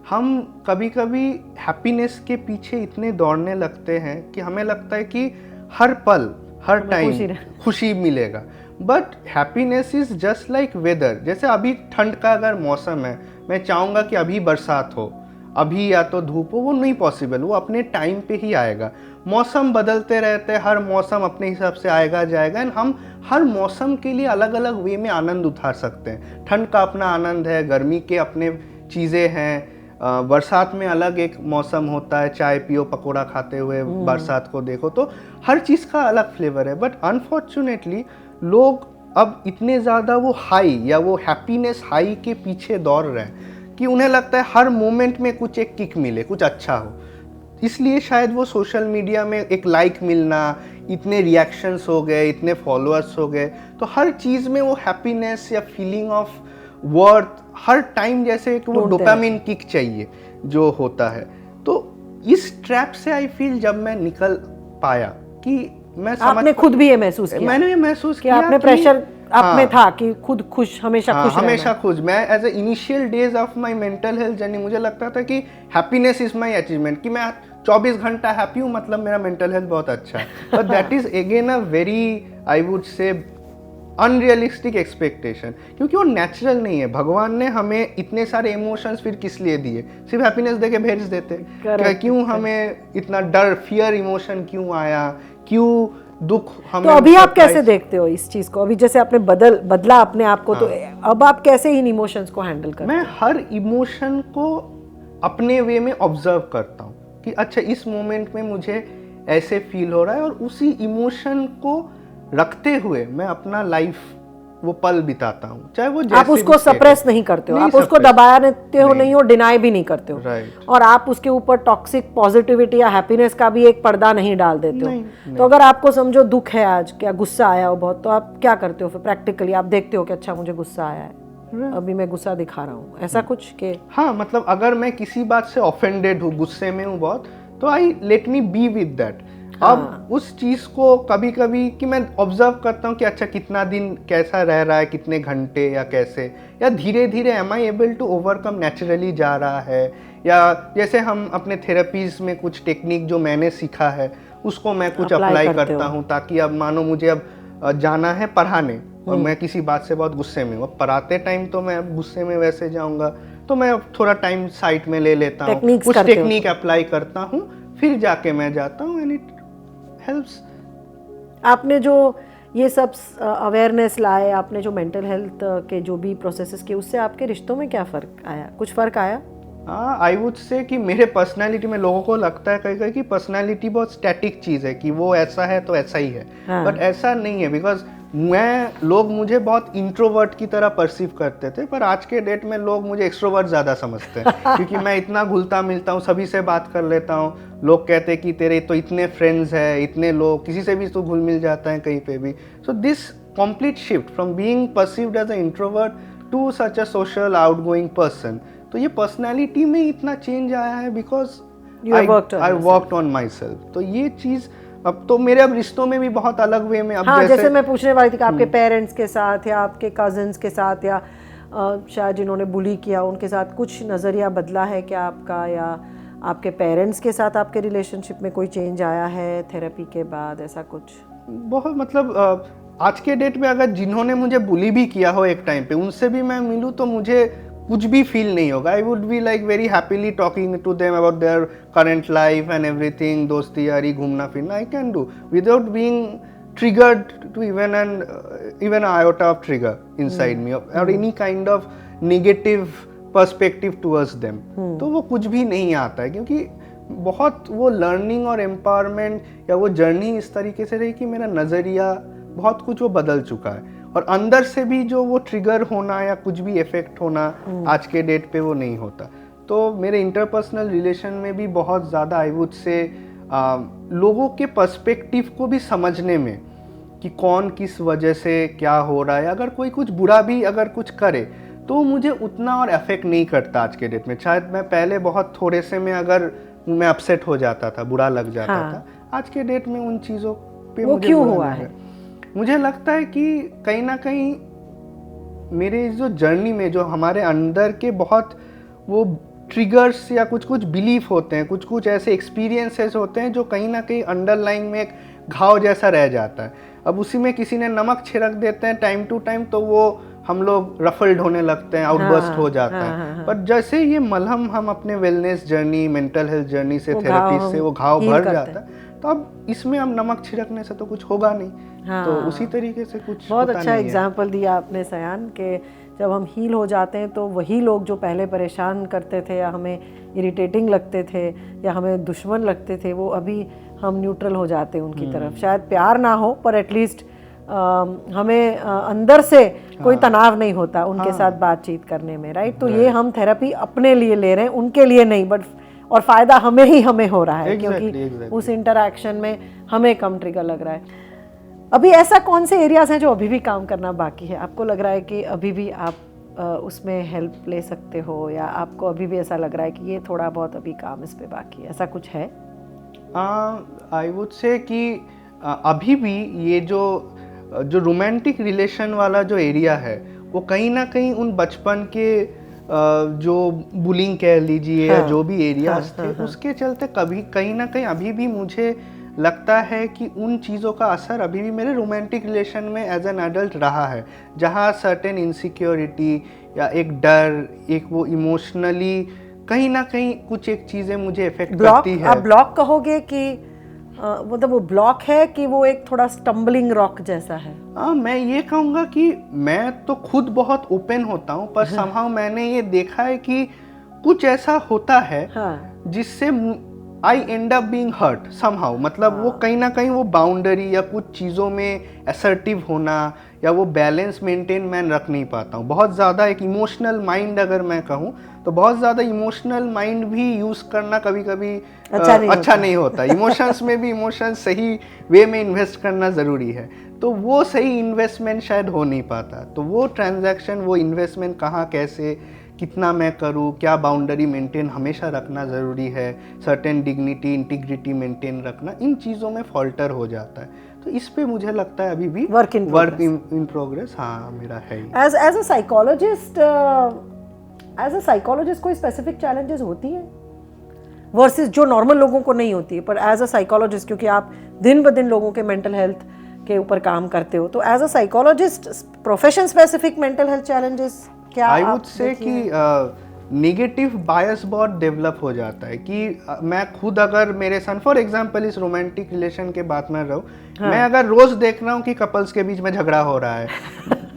हम कभी कभी हैप्पीनेस के पीछे इतने दौड़ने लगते हैं कि हमें लगता है कि हर पल, हर टाइम खुशी मिलेगा, but happiness is just like weather. जैसे अभी ठंड का अगर मौसम है, मैं चाहूँगा कि अभी बरसात हो, अभी या तो धूप हो, वो नहीं पॉसिबल, वो अपने टाइम पे ही आएगा। मौसम बदलते रहते हैं, हर मौसम अपने हिसाब से आएगा जाएगा, एंड हम हर मौसम के लिए अलग अलग वे में आनंद उठा सकते हैं। ठंड का अपना आनंद है, गर्मी के अपने चीज़ें हैं, बरसात में अलग एक मौसम होता है, चाय पियो पकोड़ा खाते हुए बरसात को देखो, तो हर चीज़ का अलग फ्लेवर है। बट अनफॉर्चुनेटली लोग अब इतने ज़्यादा वो हाई या वो हैप्पीनेस हाई के पीछे दौड़ रहे हैं कि उन्हें लगता है हर मोमेंट में कुछ एक किक मिले, कुछ अच्छा हो, इसलिए शायद वो सोशल मीडिया में एक लाइक मिलना, इतने रिएक्शंस हो गए, इतने फॉलोअर्स हो गए, तो हर चीज़ में वो हैप्पीनेस या feeling of worth her time जैसे एक वो डोपामिन किक चाहिए जो होता है। तो इस ट्रैप से आई फील जब मैं निकल पाया कि मैं आपने खुद भी ये महसूस किया, मैंने ये महसूस कि किया आपने प्रेशर आप में था कि खुद खुश, हमेशा खुश हमेशा खुश। मैं as a initial days of my mental health journey मुझे लगता था कि हैप्पीनेस इज माय अचीवमेंट, कि मैं 24 घंटा हैप्पी हूँ मतलब मेरा मेंटल हेल्थ बहुत अच्छा है। But that is again a very I would से अनरियलिस्टिक एक्सपेक्टेशन, क्योंकि वो नेचुरल नहीं है। भगवान ने हमें इतने सारे इमोशंस फिर किस लिए दिए? सिर्फ हैप्पीनेस देके भेज देते। क्यों हमें इतना डर, फियर इमोशन क्यों आया, क्यों दुख हमें? तो अभी आप कैसे देखते हो इस चीज को? अभी जैसे आपने बदला अपने आप को, तो अब आप कैसे इन इमोशंस को हैंडल करते हो? मैं हर इमोशन को अपने वे में ऑब्जर्व करता हूँ कि अच्छा इस मोमेंट में मुझे ऐसे फील हो रहा है, और उसी इमोशन को रखते हुए मैं अपना लाइफ वो पल बिताता हूँ, चाहे वो जैसे आप उसको सप्रेस नहीं करते हो, आप उसको दबाते हो नहीं हो, डिनाई भी नहीं करते हो, और आप उसके ऊपर टॉक्सिक पॉजिटिविटी या हैप्पीनेस का भी एक पर्दा नहीं डाल देते हो। तो अगर आपको समझो दुख है आज, क्या गुस्सा आया हो बहुत, तो आप क्या करते हो फिर प्रैक्टिकली? आप देखते हो कि अच्छा मुझे गुस्सा आया है, अभी मैं गुस्सा दिखा रहा हूँ, ऐसा कुछ के? हाँ, मतलब अगर मैं किसी बात से ऑफेंडेड हूँ, गुस्से में हूँ बहुत, तो I let me be with that. अब उस चीज को कभी कभी कि मैं ऑब्जर्व करता हूँ कि अच्छा कितना दिन कैसा रह रहा है, कितने घंटे या कैसे, या धीरे धीरे am I able to overcome, naturally जा रहा है, या जैसे हम अपने थेरेपीज में कुछ टेक्निक जो मैंने सीखा है उसको मैं कुछ अप्लाई करता हूँ, ताकि अब मानो मुझे अब जाना है पढ़ाने और मैं किसी बात से बहुत गुस्से में हूँ, अब पढ़ाते टाइम तो मैं गुस्से में वैसे जाऊँगा, तो मैं थोड़ा टाइम साइड में ले लेता हूँ, कुछ टेक्निक अप्लाई करता हूँ, फिर जाके मैं जाता हूँ, एंड इट हेल्प्स। आपने जो ये सब अवेयरनेस लाए, आपने जो मेंटल हेल्थ के जो भी प्रोसेसेस किए, उससे आपके रिश्तों में क्या फ़र्क आया? कुछ फ़र्क आया? हाँ, आई वुड से कि मेरे पर्सनालिटी में, लोगों को लगता है कहीं कहीं कि पर्सनालिटी बहुत स्टैटिक चीज़ है, कि वो ऐसा है तो ऐसा ही है, बट ऐसा नहीं है। बिकॉज लोग मुझे बहुत इंट्रोवर्ट की तरह परसीव करते थे, पर आज के डेट में लोग मुझे एक्सट्रोवर्ट ज़्यादा समझते हैं क्योंकि मैं इतना घुलता मिलता हूँ, सभी से बात कर लेता हूँ। लोग कहते हैं कि तेरे तो इतने फ्रेंड्स हैं, इतने लोग, किसी से भी तू घुल मिल जाता है कहीं पे भी। So this complete shift from being perceived as a introvert to such a social outgoing person, तो ये पर्सनैलिटी में इतना चेंज आया है because I worked on myself. तो ये चीज़ अब तो मेरे अब रिश्तों में भी बहुत अलग वे में अब जैसे मैं पूछने वाली थी कि आपके पेरेंट्स के साथ या आपके कजन्स के साथ या शायद जिन्होंने बुली किया उनके साथ कुछ नज़रिया बदला है क्या आपका, या आपके पेरेंट्स के साथ आपके रिलेशनशिप में कोई चेंज आया है थेरेपी के बाद, ऐसा कुछ? बहुत मतलब आज के डेट में अगर जिन्होंने मुझे बुली भी किया हो एक टाइम पे, उनसे भी मैं मिलूँ तो मुझे कुछ भी फील नहीं होगा। I would be like very happily talking to them about their current life and everything, दोस्ती यारी, घूमना फिरना I can do without being triggered to even iota of trigger inside me और any kind of negative perspective towards them. तो वो कुछ भी नहीं आता है, क्योंकि बहुत वो लर्निंग और एम्पावरमेंट या वो जर्नी इस तरीके से रही कि मेरा नज़रिया बहुत कुछ वो बदल चुका है, और अंदर से भी जो वो ट्रिगर होना या कुछ भी इफेक्ट होना आज के डेट पे वो नहीं होता। तो मेरे इंटरपर्सनल रिलेशन में भी बहुत ज़्यादा आई वुड से लोगों के पर्सपेक्टिव को भी समझने में कि कौन किस वजह से क्या हो रहा है, अगर कोई कुछ बुरा भी अगर कुछ करे तो मुझे उतना और अफेक्ट नहीं करता आज के डेट में। शायद मैं पहले बहुत थोड़े से में अगर मैं अपसेट हो जाता था, बुरा लग जाता था, आज के डेट में उन चीज़ों पे मुझे क्यों हुआ है? मुझे लगता है कि कहीं ना कहीं मेरे जो जर्नी में जो हमारे अंदर के बहुत वो ट्रिगर्स या कुछ कुछ बिलीफ होते हैं, कुछ कुछ ऐसे एक्सपीरियंसेस होते हैं जो कहीं ना कहीं अंडरलाइन में एक घाव जैसा रह जाता है। अब उसी में किसी ने नमक छिड़क देते हैं टाइम टू टाइम, तो वो हम लोग रफल्ड होने लगते हैं, आउटबर्स्ट हो जाता है। पर जैसे ये मलहम हम अपने wellness journey, mental health journey से, थेरेपी से वो घाव भर जाता है, तो अब इसमें हम नमक छिड़कने से तो कुछ होगा नहीं। तो उसी तरीके से कुछ बहुत अच्छा एग्जाम्पल दिया आपने सयान, के जब हम हील हो जाते हैं तो वही लोग जो पहले परेशान करते थे या हमें इरिटेटिंग लगते थे या हमें दुश्मन लगते थे, वो अभी हम न्यूट्रल हो जाते हैं उनकी तरफ। शायद प्यार ना हो, पर एटलीस्ट हमें अंदर से कोई तनाव नहीं होता उनके साथ बातचीत करने में, राइट? तो ये हम थेरेपी अपने लिए ले रहे हैं, उनके लिए नहीं, बट और फ़ायदा हमें हो रहा है क्योंकि उस इंटरैक्शन में हमें कम ट्रिगर लग रहा है। अभी ऐसा कौन से एरियाज हैं जो अभी भी काम करना बाकी है? आपको लग रहा है कि अभी भी आप उसमें हेल्प ले सकते हो, या आपको अभी भी ऐसा लग रहा है कि ये थोड़ा बहुत अभी काम इस पे बाकी है, ऐसा कुछ है? आई वुड से कि अभी भी ये जो रोमांटिक रिलेशन वाला जो एरिया है वो कहीं ना कहीं उन बचपन के जो बुलिंग कह लीजिए या जो भी एरियाज थे उसके चलते कभी कहीं ना कहीं अभी भी मुझे लगता है कि उन चीज़ों का असर अभी भी मेरे रोमांटिक रिलेशन में एज एन एडल्ट रहा है, जहाँ सर्टेन इनसिक्योरिटी या एक डर, एक वो इमोशनली कहीं ना कहीं कुछ एक चीज़ें मुझे इफेक्ट करती है। आप ब्लॉक कहोगे कि मतलब वो ब्लॉक है कि वो एक थोड़ा स्टम्बलिंग रॉक जैसा है? मैं ये कहूँगा कि मैं तो खुद बहुत ओपन होता हूँ, पर समहाउ मैंने ये देखा है कि कुछ ऐसा होता है जिससे I end up being hurt somehow, मतलब वो कहीं ना कहीं वो बाउंड्री या कुछ चीज़ों में असर्टिव होना या वो बैलेंस मेंटेन मैं रख नहीं पाता हूँ। बहुत ज़्यादा एक इमोशनल माइंड अगर मैं कहूँ तो बहुत ज़्यादा इमोशनल माइंड भी यूज़ करना कभी कभी अच्छा नहीं होता। इमोशंस में भी इमोशंस सही वे में इन्वेस्ट करना ज़रूरी है, तो वो सही इन्वेस्टमेंट शायद हो नहीं पाता। तो वो ट्रांजैक्शन, वो इन्वेस्टमेंट कहाँ, कैसे, कितना मैं करूँ, क्या बाउंड्री मेंटेन हमेशा रखना ज़रूरी है, सर्टेन डिग्निटी इंटीग्रिटी मेंटेन रखना, इन चीज़ों में फॉल्टर हो जाता है। तो इस पे मुझे लगता है अभी भी वर्क इन प्रोग्रेस हाँ मेरा है। एज अ साइकोलॉजिस्ट कोई स्पेसिफिक चैलेंजेस होती हैं वर्सेस जो नॉर्मल लोगों को नहीं होती है, पर एज अ साइकोलॉजिस्ट क्योंकि आप दिन ब दिन लोगों के मेंटल हेल्थ के ऊपर काम करते हो, तो as a psychologist profession specific mental health challenges क्या? आई वुड से कि नेगेटिव बायस बहुत डेवलप हो जाता है कि मैं खुद अगर मेरे सन फॉर एग्जांपल इस रोमांटिक रिलेशन के बात में रहूं, मैं अगर रोज देख रहा हूं कि कपल्स के बीच में झगड़ा हो रहा है,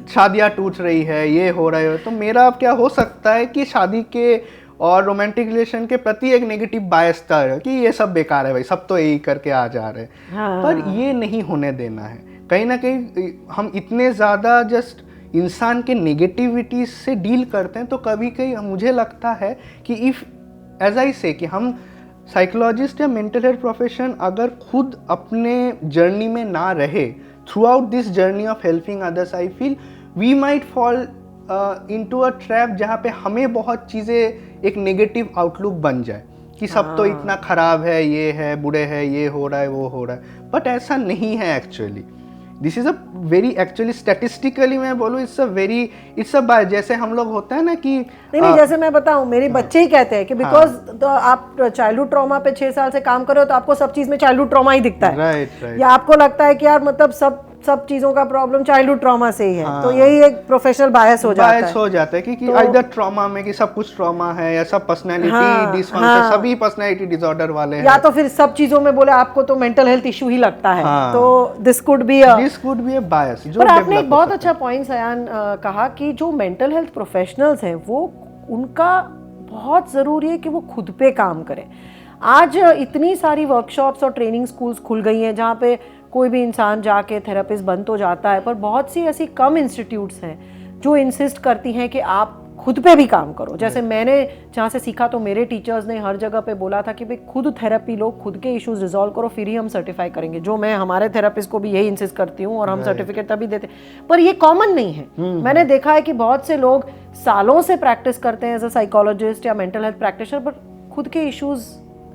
शादियां टूट रही है, ये हो रहा है, तो मेरा अब क्या हो सकता है कि शादी के और रोमांटिक रिलेशन के प्रति एक नेगेटिव बायस था कि ये सब बेकार है भाई, सब तो यही करके आ जा रहे हैं। पर ये नहीं होने देना है। कहीं ना कहीं हम इतने ज़्यादा जस्ट इंसान के नेगेटिविटी से डील करते हैं, तो कभी कभी मुझे लगता है कि इफ़ एज आई से कि हम साइकोलॉजिस्ट या मेंटल हेल्थ प्रोफेशन अगर खुद अपने जर्नी में ना रहे throughout this journey of helping others, I feel we might fall into a trap जहाँ पे हमें बहुत चीज़ें एक नेगेटिव आउटलुक बन जाए कि सब तो इतना ख़राब है, ये है, बुरे है, ये हो रहा है, वो हो रहा है। बट ऐसा नहीं है actually. This is a very actually statistically मैं बोलूँ इट्स अ बाय, जैसे हम लोग होता है ना कि नहीं जैसे मैं बताऊं, मेरे बच्चे ही कहते हैं कि बिकॉज तो आप चाइल्डहुड ट्रॉमा पे 6 साल से काम कर रहे हो तो आपको सब चीज में चाइल्डहुड ट्रॉमा ही दिखता है। राइट। या आपको लगता है कि यार मतलब सब चीजों का प्रॉब्लम चाइल्डहुड ट्रॉमा से ही है। तो यही एक प्रोफेशनल बायस हो जाता है कि आइदर ट्रॉमा में कि सब कुछ ट्रॉमा है या सब पर्सनालिटी डिसफंक्शन, सभी पर्सनालिटी डिसऑर्डर वाले हैं, या तो फिर सब चीजों में बोले आपको तो मेंटल हेल्थ इशू ही लगता है। तो दिस कुड बी अ बायस। पर आपने एक बहुत अच्छा पॉइंट सयान कहा कि जो मेंटल हेल्थ प्रोफेशनल्स हैं वो उनका बहुत ज़रूरी है कि वो खुद पे काम करें। आज इतनी सारी वर्कशॉप्स और ट्रेनिंग स्कूल्स खुल गई हैं जहाँ पे कोई भी इंसान जाके थेरेपिस्ट बन तो जाता है, पर बहुत सी ऐसी कम इंस्टीट्यूट्स हैं जो इंसिस्ट करती हैं कि आप खुद पे भी काम करो। जैसे मैंने जहाँ से सीखा तो मेरे टीचर्स ने हर जगह पे बोला था कि भाई खुद थेरेपी लो, खुद के इश्यूज रिजॉल्व करो, फिर ही हम सर्टिफाई करेंगे। जो मैं हमारे थेरेपिस्ट को भी यही इंसिस्ट करती हूँ और हम सर्टिफिकेट तभी देते, पर ये कॉमन नहीं है। मैंने देखा है कि बहुत से लोग सालों से प्रैक्टिस करते हैं एज अ साइकोलॉजिस्ट या मेंटल हेल्थ प्रैक्टिशनर, पर खुद के इश्यूज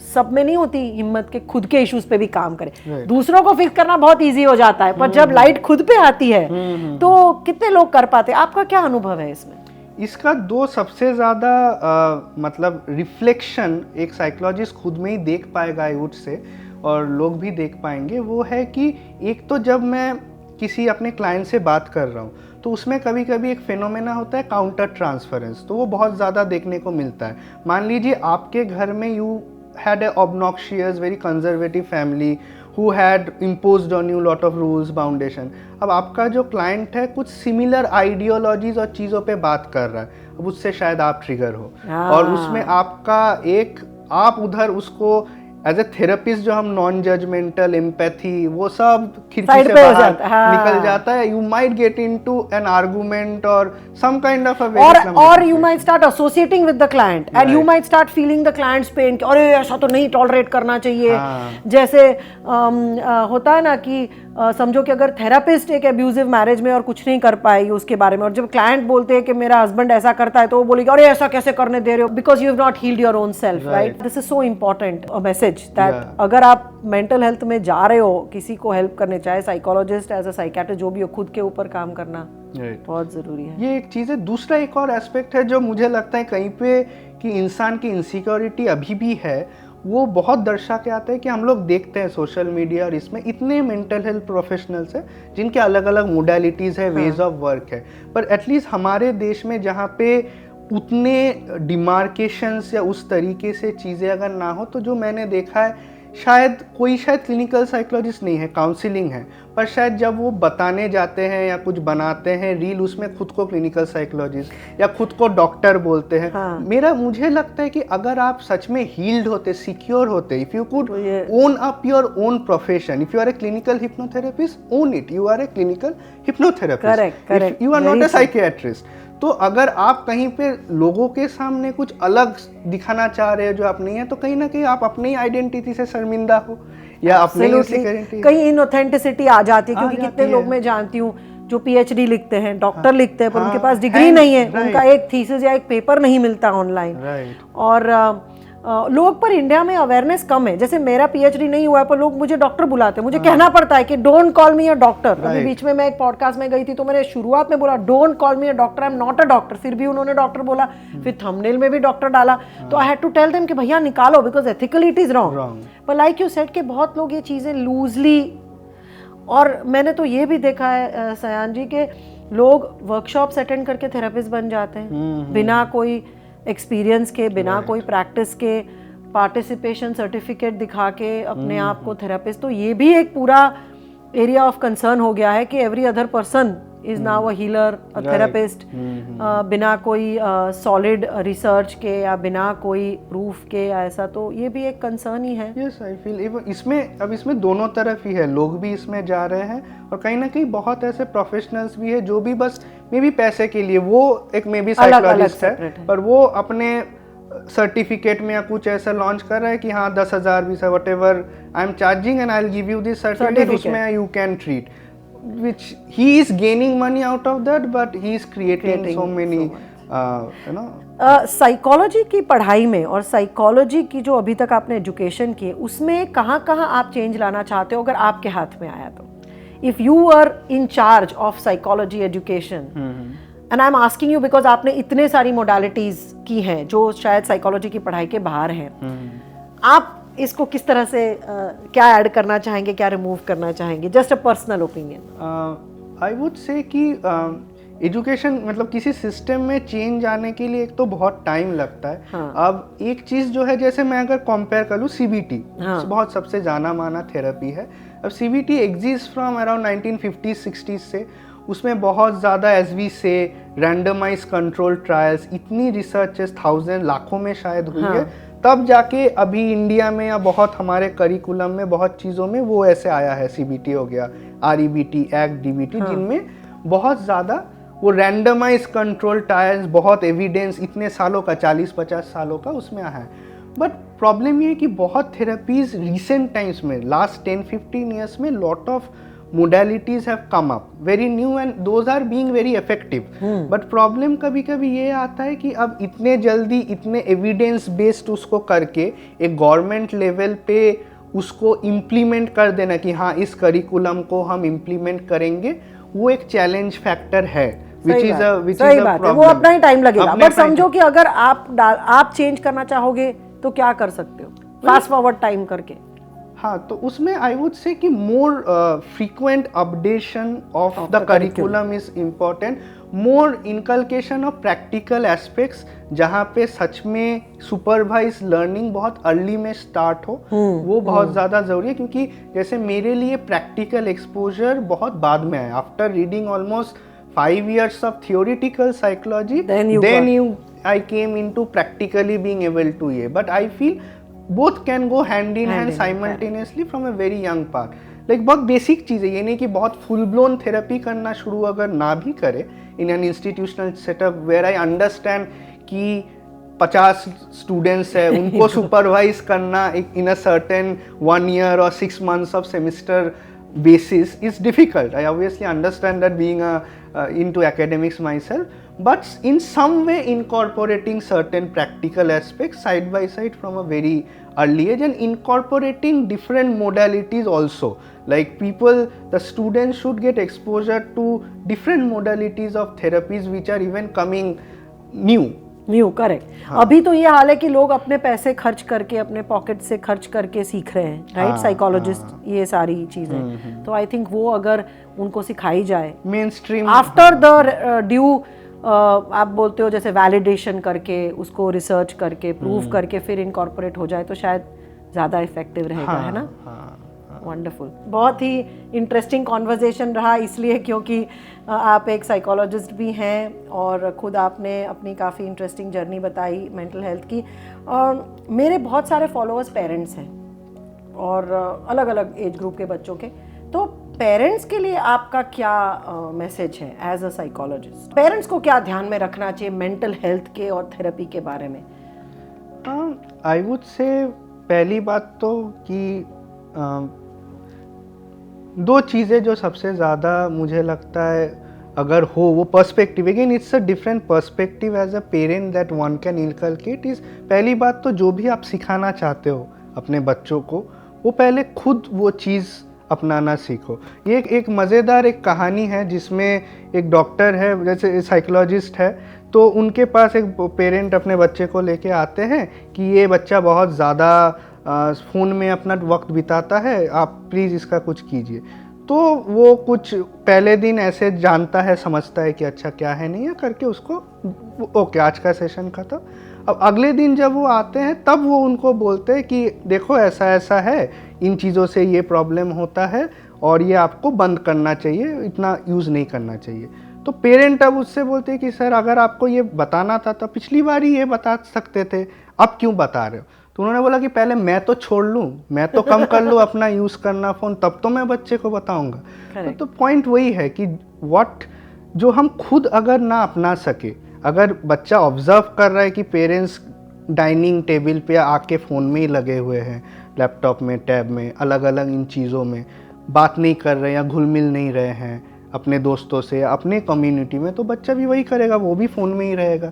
सब में नहीं होती हिम्मत के खुद के इश्यूज पे भी काम करें। दूसरों को फिक्स करना बहुत इजी हो जाता है, पर जब लाइट खुद पे आती है तो कितने लोग कर पाते हैं? आपका क्या अनुभव है इसमें? इसका दो सबसे ज़्यादा मतलब रिफ्लेक्शन एक साइकोलॉजिस्ट खुद में ही देख पाएगा आई वुड से, और लोग भी देख पाएंगे। वो है कि एक तो जब मैं किसी अपने क्लाइंट से बात कर रहा हूँ तो उसमें कभी कभी एक फिनोमेना होता है काउंटर ट्रांसफरेंस, तो वो बहुत ज़्यादा देखने को मिलता है। मान लीजिए आपके घर में you had an obnoxious, very conservative family who had imposed on you lot of rules, foundation. अब आपका जो क्लाइंट है कुछ सिमिलर आइडियोलॉजीज और चीज़ों पे बात कर रहा है, अब उससे शायद आप ट्रिगर हो और उसमें आपका आप उधर उसको एज ए थेरेपिस्ट जो हम नॉन जजमेंटल एम्पैथी वो सब खिड़की से बाहर निकल जाता है। You might get into an argument और सम काइंड ऑफ और you might start associating with the client and you might start feeling the client's pain कि अरे ऐसा तो नहीं टॉलरेट करना चाहिए। जैसे होता है ना कि समझो कि अगर थेरापिस्ट एक एब्यूजिव मैरिज में और कुछ नहीं कर पाएगी उसके बारे में, और जब क्लाइंट बोलते हैं कि मेरा हस्बैंड ऐसा करता है, तो वो बोलेगी अरे ऐसा कैसे करने दे रहे हो, because you have not healed your own self, right? This is so important message that अगर आप मेंटल हेल्थ में जा रहे हो, किसी को हेल्प करने, चाहे साइकोलॉजिस्ट, एज अ साइकियाट्रिस्ट, जो भी हो, खुद के ऊपर काम करना बहुत जरूरी है। ये एक चीज़ है। दूसरा एक और एस्पेक्ट है जो मुझे लगता है कहीं पे कि इंसान की इनसिक्योरिटी अभी भी है, वो बहुत दर्शा के आता है कि हम लोग देखते हैं सोशल मीडिया और इसमें इतने मेंटल हेल्थ प्रोफेशनल्स हैं जिनके अलग अलग मोडालिटीज़ है, वेज ऑफ वर्क है, पर एटलीस्ट हमारे देश में जहाँ पे उतने डिमार्केशंस या उस तरीके से चीज़ें अगर ना हो, तो जो मैंने देखा है शायद क्लिनिकल साइकोलॉजिस्ट नहीं है, काउंसलिंग है, पर शायद जब वो बताने जाते हैं या कुछ बनाते हैं रील, उसमें खुद को क्लिनिकल साइकोलॉजिस्ट या खुद को डॉक्टर बोलते हैं। मुझे लगता है कि अगर आप सच में हील्ड होते, सिक्योर होते, if you could own up your own profession, if you are a clinical hypnotherapist, own it, you are a clinical hypnotherapist, you are not a psychiatrist. तो अगर आप कहीं पे लोगों के सामने कुछ अलग दिखाना चाह रहे हो जो आप नहीं है, तो कहीं ना कहीं आप अपनी आइडेंटिटी से शर्मिंदा हो या अपनी इनसिक्योरिटी, कहीं इनऑथेंटिसिटी आ जाती है। क्योंकि कितने लोग मैं जानती हूँ जो पीएचडी लिखते हैं, डॉक्टर लिखते हैं, पर उनके पास डिग्री नहीं है, उनका एक थीसिस या एक पेपर नहीं मिलता ऑनलाइन। और लोग पर इंडिया में अवेयरनेस कम है। जैसे मेरा पीएचडी नहीं हुआ है, पर लोग मुझे डॉक्टर बुलाते हैं, मुझे कहना पड़ता है कि don't call me a doctor. अभी बीच में मैं एक पॉडकास्ट में गई थी, तो मैंने शुरुआत में बोला don't call me a doctor, I am not a doctor, फिर भी उन्होंने डॉक्टर बोला, फिर थंबनेल में भी डॉक्टर डाला, तो I had to tell them कि भैया निकालो, because ethically it is wrong. पर लाइक यू सेड कि बहुत लोग ये चीजें लूजली, और मैंने तो ये भी देखा है सयान जी के लोग वर्कशॉप्स अटेंड करके थेरेपिस्ट बन जाते हैं बिना कोई एक्सपीरियंस के, बिना कोई प्रैक्टिस के, पार्टिसिपेशन सर्टिफिकेट दिखा के अपने आप को थेरेपिस्ट। तो ये भी एक पूरा एरिया ऑफ कंसर्न हो गया है कि every other person is now a healer, a therapist, बिना कोई सॉलिड रिसर्च के या बिना कोई प्रूफ के, ऐसा। तो ये भी एक कंसर्न ही है। यस, आई फील इसमें दोनों तरफ ही है, लोग भी इसमें जा रहे हैं और कहीं ना कहीं बहुत ऐसे प्रोफेशनल्स भी है जो भी बस मे बी पैसे के लिए, वो एक मे बी साइकोलॉजिस्ट है, पर वो अपने सर्टिफिकेट में या कुछ ऐसा लॉन्च कर रहा है कि हाँ 10,000 20,000 whatever I am charging and I will give you this certificate, उसमें you can treat, which he is gaining money out of that, but he is creating so many psychology की पढ़ाई में और साइकोलॉजी की जो अभी तक आपने एजुकेशन की, उसमें कहाँ कहाँ आप चेंज लाना चाहते हो अगर आपके हाथ में आया तो? If you are in charge of psychology education, and I am asking you because आपने इतने सारी मोडालिटीज की हैं जो शायद साइकोलॉजी की पढ़ाई के बाहर हैं, आप इसको किस तरह से क्या ऐड करना चाहेंगे, क्या रिमूव करना चाहेंगे? Just a personal opinion. I would say कि एजुकेशन मतलब किसी सिस्टम में चेंज आने के लिए एक तो बहुत टाइम लगता है। अब एक चीज़ जो है, जैसे मैं अगर कंपेयर कर लूँ CBT, बहुत सबसे जाना माना थेरेपी है। अब CBT exist from around 1950s 60s से, उसमें बहुत ज़्यादा एज वी से रैंडमाइज कंट्रोल ट्रायल्स, इतनी रिसर्चेस थाउजेंड लाखों में शायद हुई है, तब जाके अभी इंडिया में या बहुत हमारे करिकुलम में बहुत चीज़ों में वो ऐसे आया है। CBT हो गया, REBT, ACT, DBT, जिनमें बहुत ज़्यादा वो रैंडमाइज कंट्रोल ट्रायल्स, बहुत एविडेंस, इतने सालों का, 40-50 सालों का उसमें आया है। बट प्रॉब्लम ये है कि बहुत थेरेपीज रिसेंट टाइम्स में, लास्ट 10-15 ईयर्स में, lot of modalities have come up very new and those are being very effective, but problem कभी कभी ये आता है कि अब इतने जल्दी इतने evidence based उसको करके एक गवर्नमेंट लेवल पे उसको इम्प्लीमेंट कर देना कि हाँ इस करिकुलम को हम इम्प्लीमेंट करेंगे, वो एक चैलेंज फैक्टर है, which is a problem। वो अपना ही टाइम लगेगा, बट समझो कि अगर आप चेंज करना चाहोगे तो क्या कर सकते हो फास्ट फॉरवर्ड टाइम करके? हाँ, तो उसमें आई वुड से कि more frequent updation of the curriculum is important, more inculcation of practical aspects, जहाँ पे सच में सुपरवाइज लर्निंग बहुत अर्ली में स्टार्ट हो, वो बहुत ज़्यादा ज़रूरी है। क्योंकि जैसे मेरे लिए प्रैक्टिकल एक्सपोजर बहुत बाद में आया, after reading almost 5 years of theoretical psychology, then I came into practically being able to but I feel both can go hand in hand simultaneously from a very young part। like बहुत basic चीज़ है, ये नहीं कि बहुत full blown therapy करना शुरू अगर ना भी करे in an institutional setup where I understand कि 50 स्टूडेंट्स है, उनको सुपरवाइज करना इन अ सर्टेन 1 year और 6 months of semester, basis is difficult. I obviously understand that being into academics myself, but in some way incorporating certain practical aspects side by side from a very early age, and incorporating different modalities also. Like the students should get exposure to different modalities of therapies which are even coming new correct. अभी तो ये हाल है कि लोग अपने पैसे खर्च करके, अपने पॉकेट से खर्च करके सीख रहे हैं, राइट? साइकोलॉजिस्ट ये सारी चीजें. तो आई थिंक वो अगर उनको सिखाई जाए main stream after the due, आप बोलते हो जैसे वैलिडेशन करके, उसको रिसर्च करके, प्रूव करके फिर इनकॉर्पोरेट हो जाए, तो शायद ज़्यादा इफेक्टिव रहेगा, है ना? वंडरफुल. बहुत ही इंटरेस्टिंग कॉन्वर्जेशन रहा, इसलिए क्योंकि आप एक साइकोलॉजिस्ट भी हैं और खुद आपने अपनी काफ़ी इंटरेस्टिंग जर्नी बताई मेंटल हेल्थ की. और मेरे बहुत सारे फॉलोअर्स पेरेंट्स हैं और अलग अलग एज ग्रुप के बच्चों के. तो पेरेंट्स के लिए आपका क्या मैसेज है एज अ साइकोलॉजिस्ट? पेरेंट्स को क्या ध्यान में रखना चाहिए मेंटल हेल्थ के और थेरेपी के बारे में? आई वुड से पहली बात तो कि दो चीज़ें जो सबसे ज़्यादा मुझे लगता है अगर हो, वो perspective, again it's a different perspective as a parent that one can inculcate is, पहली बात तो जो भी आप सिखाना चाहते हो अपने बच्चों को, वो पहले खुद वो चीज़ अपनाना सीखो. ये एक मज़ेदार एक कहानी है जिसमें एक डॉक्टर है, जैसे साइकोलॉजिस्ट है, तो उनके पास एक पेरेंट अपने बच्चे को लेके आते हैं कि ये बच्चा बहुत ज़्यादा फ़ोन में अपना वक्त बिताता है, आप प्लीज़ इसका कुछ कीजिए. तो वो कुछ पहले दिन ऐसे जानता है, समझता है कि अच्छा क्या है नहीं है करके उसको ओके आज का सेशन खत्म. अब अगले दिन जब वो आते हैं तब वो उनको बोलते हैं कि देखो ऐसा ऐसा है, इन चीज़ों से ये प्रॉब्लम होता है और ये आपको बंद करना चाहिए, इतना यूज़ नहीं करना चाहिए. तो पेरेंट अब उससे बोलते हैं कि सर अगर आपको ये बताना था तो पिछली बार ही ये बता सकते थे, अब क्यों बता रहे हो? तो उन्होंने बोला कि पहले मैं तो छोड़ लूँ, मैं तो कम कर लूँ अपना यूज़ करना फ़ोन, तब तो मैं बच्चे को बताऊँगा. तो पॉइंट वही है कि जो हम खुद अगर ना अपना सके, अगर बच्चा ऑब्जर्व कर रहा है कि पेरेंट्स डाइनिंग टेबल पे आके फ़ोन में ही लगे हुए हैं, लैपटॉप में, टैब में, अलग अलग इन चीज़ों में बात नहीं कर रहे या घुल मिल नहीं रहे हैं अपने दोस्तों से, अपने कम्युनिटी में, तो बच्चा भी वही करेगा, वो भी फ़ोन में ही रहेगा.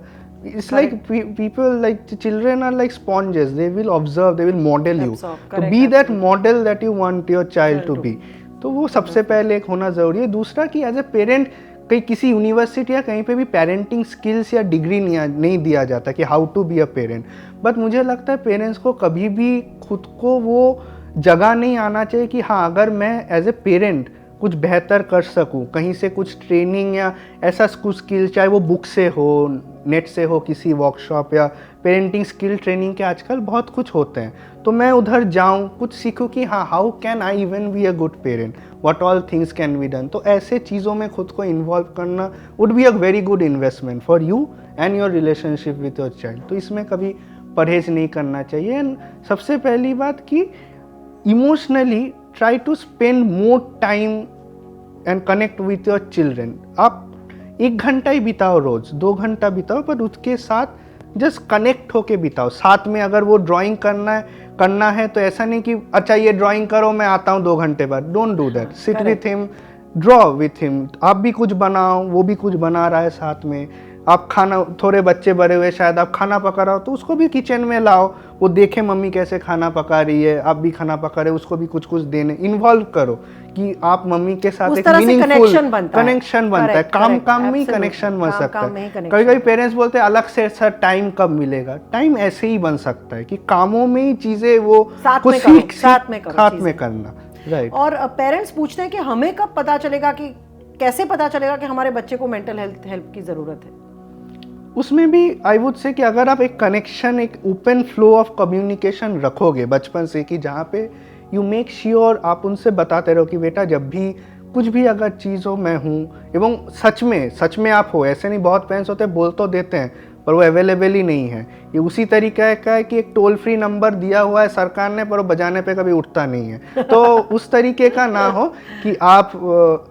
It's like people, like children are like sponges. They will observe, they will model you. To be that model that you want your child to be. तो वो सबसे पहले एक होना ज़रूरी है. दूसरा कि एज ए पेरेंट कहीं किसी यूनिवर्सिटी या कहीं पे भी पेरेंटिंग स्किल्स या डिग्री नहीं दिया जाता कि how to be a parent. But मुझे लगता है पेरेंट्स को कभी भी खुद को वो जगह नहीं आना चाहिए कि हाँ अगर मैं एज ए पेरेंट कुछ बेहतर कर सकूं, कहीं से कुछ ट्रेनिंग या ऐसा कुछ स्किल, चाहे वो बुक से हो, नेट से हो, किसी वर्कशॉप या पेरेंटिंग स्किल ट्रेनिंग के आजकल बहुत कुछ होते हैं, तो मैं उधर जाऊं, कुछ सीखूं कि हाँ how can I even be a good parent, what all things can be done. तो ऐसे चीज़ों में खुद को इन्वॉल्व करना would be a very good investment for you and your relationship with your child. तो इसमें कभी परहेज नहीं करना चाहिए. एंड सबसे पहली बात कि emotionally try to spend more time and connect with your children. आप 1 घंटा ही बिताओ रोज, 2 घंटा बिताओ, पर उसके साथ जस्ट कनेक्ट होके बिताओ. साथ में अगर वो ड्राइंग करना है तो ऐसा नहीं कि अच्छा ये ड्राइंग करो मैं आता हूँ 2 घंटे बाद. Don't do that. Sit with him, draw with him. आप भी कुछ बनाओ, वो भी कुछ बना रहा है साथ में. आप खाना, थोड़े बच्चे बड़े हुए शायद, आप खाना पका रहा हो तो उसको भी किचन में लाओ, वो देखे मम्मी कैसे खाना पका रही है, आप भी खाना पका रहे हो, उसको भी कुछ कुछ देने, इन्वॉल्व करो कि आप मम्मी के साथ एक मीनिंगफुल कनेक्शन बनता है. काम में ही कनेक्शन बन सकता है. कभी कभी पेरेंट्स बोलते हैं अलग से सर टाइम कब मिलेगा. टाइम ऐसे ही बन सकता है कि कामों में ही चीजें वो कुछ साथ में करना. राइट. और पेरेंट्स पूछते हैं कि हमें कब पता चलेगा, कि कैसे पता चलेगा कि हमारे बच्चे को मेंटल हेल्प की जरूरत है? उसमें भी आई वुड से कि अगर आप एक कनेक्शन, एक ओपन फ्लो ऑफ कम्युनिकेशन रखोगे बचपन से, कि जहाँ पे यू मेक श्योर आप उनसे बताते रहो कि बेटा जब भी कुछ भी अगर चीज़ हो मैं हूँ, एवं सच में आप हो. ऐसे नहीं, बहुत पेरेंट्स होते हैं बोल तो देते हैं पर वो अवेलेबल ही नहीं है. ये उसी तरीके का है कि एक टोल फ्री नंबर दिया हुआ है सरकार ने, पर वो बजाने पे कभी उठता नहीं है. तो उस तरीके का ना हो कि आप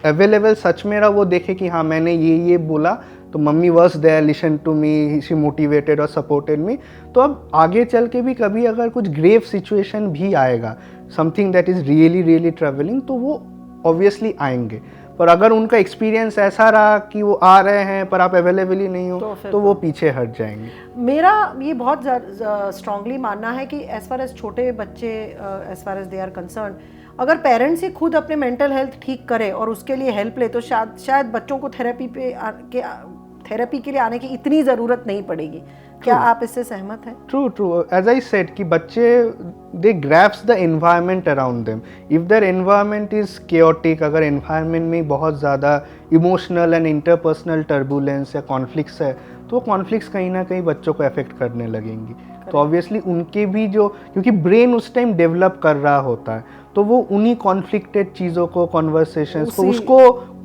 अवेलेबल सच में रहो, वो देखे कि हाँ मैंने ये बोला तो mummy was there, listen to me, she motivated और सपोर्टेड मी. तो अब आगे चल के भी कभी अगर कुछ ग्रेव सिचुएशन भी आएगा, something that is really travelling, तो वो ऑब्वियसली आएंगे, पर अगर उनका एक्सपीरियंस ऐसा रहा कि वो आ रहे हैं पर आप अवेलेबल ही नहीं हो तो वो पीछे हट जाएंगे। मेरा ये बहुत स्ट्रांगली मानना है कि एज फार एज छोटे बच्चे as far as they are concern, अगर पेरेंट्स ही खुद अपने मेंटल हेल्थ ठीक करे और उसके लिए हेल्प ले तो शायद बच्चों को थेरेपी के लिए आने की इतनी ज़रूरत नहीं पड़ेगी। क्या आप इससे सहमत हैं? ट्रू एज आई सेड कि बच्चे they grasp the environment around them. If their environment is chaotic, अगर एनवायरनमेंट में बहुत ज़्यादा इमोशनल एंड इंटरपर्सनल टर्बुलेंस या कॉन्फ्लिक्ट्स है तो वो कॉन्फ्लिक्ट्स कहीं ना कहीं बच्चों को अफेक्ट करने लगेंगी। तो ऑब्वियसली उनके भी जो, क्योंकि ब्रेन उस टाइम डेवलप कर रहा होता है तो वो उन्हीं कॉन्फ्लिक्टेड चीज़ों को, कॉन्वर्सेशंस को, उसको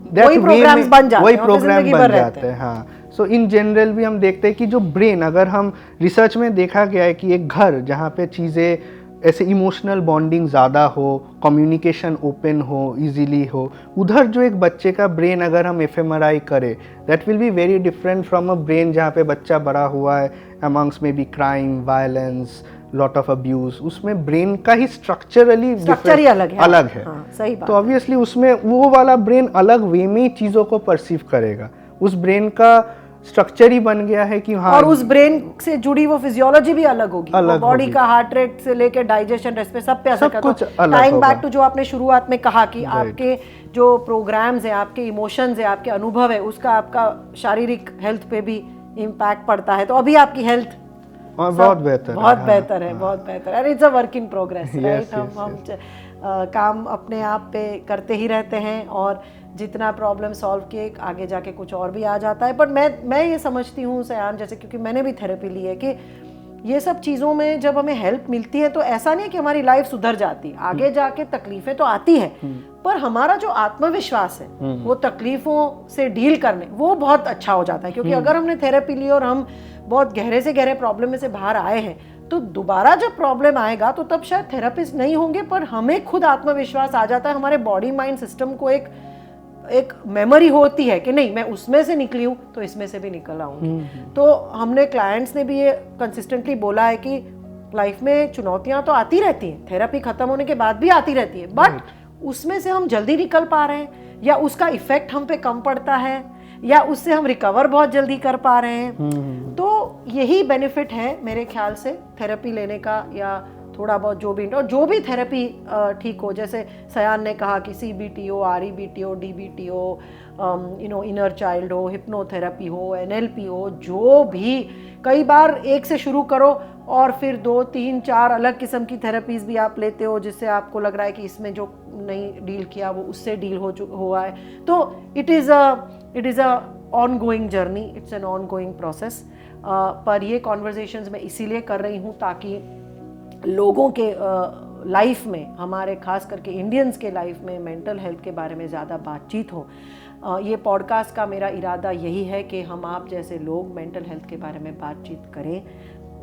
वही प्रोग्राम बन जाते हैं। हाँ, सो इन जनरल भी हम देखते हैं कि जो ब्रेन, अगर हम रिसर्च में देखा गया है कि एक घर जहाँ पे चीज़ें ऐसे इमोशनल बॉन्डिंग ज़्यादा हो, कम्युनिकेशन ओपन हो, इजीली हो, उधर जो एक बच्चे का ब्रेन अगर हम एफएमआरआई करें that will be very different from a brain जहाँ पे बच्चा बड़ा हुआ है अमंग्स में बी crime, violence, lot of abuse, उसमें ब्रेन का ही स्ट्रक्चर ही अलग है। हाँ, सही बात। तो ऑब्वियसली उसमें वो वाला ब्रेन अलग वे में चीज़ों को परसीव करेगा। उस ब्रेन का स्ट्रक्चर ही बन गया है कि हाँ, और उस ब्रेन से जुड़ी वो फिजियोलॉजी भी अलग होगी, बॉडी का हार्ट रेट से लेकर डाइजेशन, रेस्ट पे सब पे असर करता है। टाइम बैक टू जो आपने शुरुआत में कहा कि आपके जो प्रोग्राम्स हैं, आपके इमोशंस हैं, आपके अनुभव है, उसका आपका शारीरिक हेल्थ पे भी इम्पैक्ट पड़ता है। तो अभी आपकी हेल्थ बहुत बेहतर है, बहुत बेहतर है। It's a work in progress, right? हम काम अपने आप पे करते ही रहते हैं और जितना प्रॉब्लम सॉल्व किए आगे जाके कुछ और भी आ जाता है। बट मैं ये समझती हूँ सयान, जैसे क्योंकि मैंने भी थेरेपी ली है, कि ये सब चीज़ों में जब हमें हेल्प मिलती है तो ऐसा नहीं है कि हमारी लाइफ सुधर जाती, आगे जाके तकलीफें तो आती है पर हमारा जो आत्मविश्वास है वो तकलीफों से डील करने वो बहुत अच्छा हो जाता है। क्योंकि अगर हमने थेरेपी ली और हम बहुत गहरे से गहरे प्रॉब्लम में से बाहर आए हैं तो दोबारा जब प्रॉब्लम आएगा तो तब शायद थेरेपिस्ट नहीं होंगे पर हमें खुद आत्मविश्वास आ जाता है, हमारे बॉडी माइंड सिस्टम को एक मेमोरी होती है कि नहीं, मैं उसमें से निकली हूँ तो इसमें से भी निकल आऊंगी। तो हमने क्लाइंट्स ने भी ये कंसिस्टेंटली बोला है कि लाइफ में चुनौतियां तो आती रहती हैं, थेरेपी खत्म होने के बाद भी आती रहती है, बट उसमें से हम जल्दी निकल पा रहे हैं या उसका इफेक्ट हम पे कम पड़ता है या उससे हम रिकवर बहुत जल्दी कर पा रहे हैं। तो यही बेनिफिट है मेरे ख्याल से थेरेपी लेने का, या थोड़ा बहुत जो भी थेरेपी ठीक हो। जैसे सयान ने कहा कि CBT हो, REBT हो, DBT हो, इनर चाइल्ड हो, हिप्नोथेरेपी हो, NLP हो, जो भी, कई बार एक से शुरू करो और फिर 2, 3, 4 अलग किस्म की थेरेपीज भी आप लेते हो जिससे आपको लग रहा है कि इसमें जो नहीं डील किया वो उससे डील हुआ है। तो it is a ongoing journey, it's an ongoing process. पर ये कॉन्वर्जेशंस मैं इसीलिए कर रही हूँ ताकि लोगों के लाइफ में, हमारे खास करके इंडियंस के लाइफ में मेंटल हेल्थ के बारे में ज़्यादा बातचीत हो। ये पॉडकास्ट का मेरा इरादा यही है कि हम आप जैसे लोग मेंटल हेल्थ के बारे में बातचीत करें,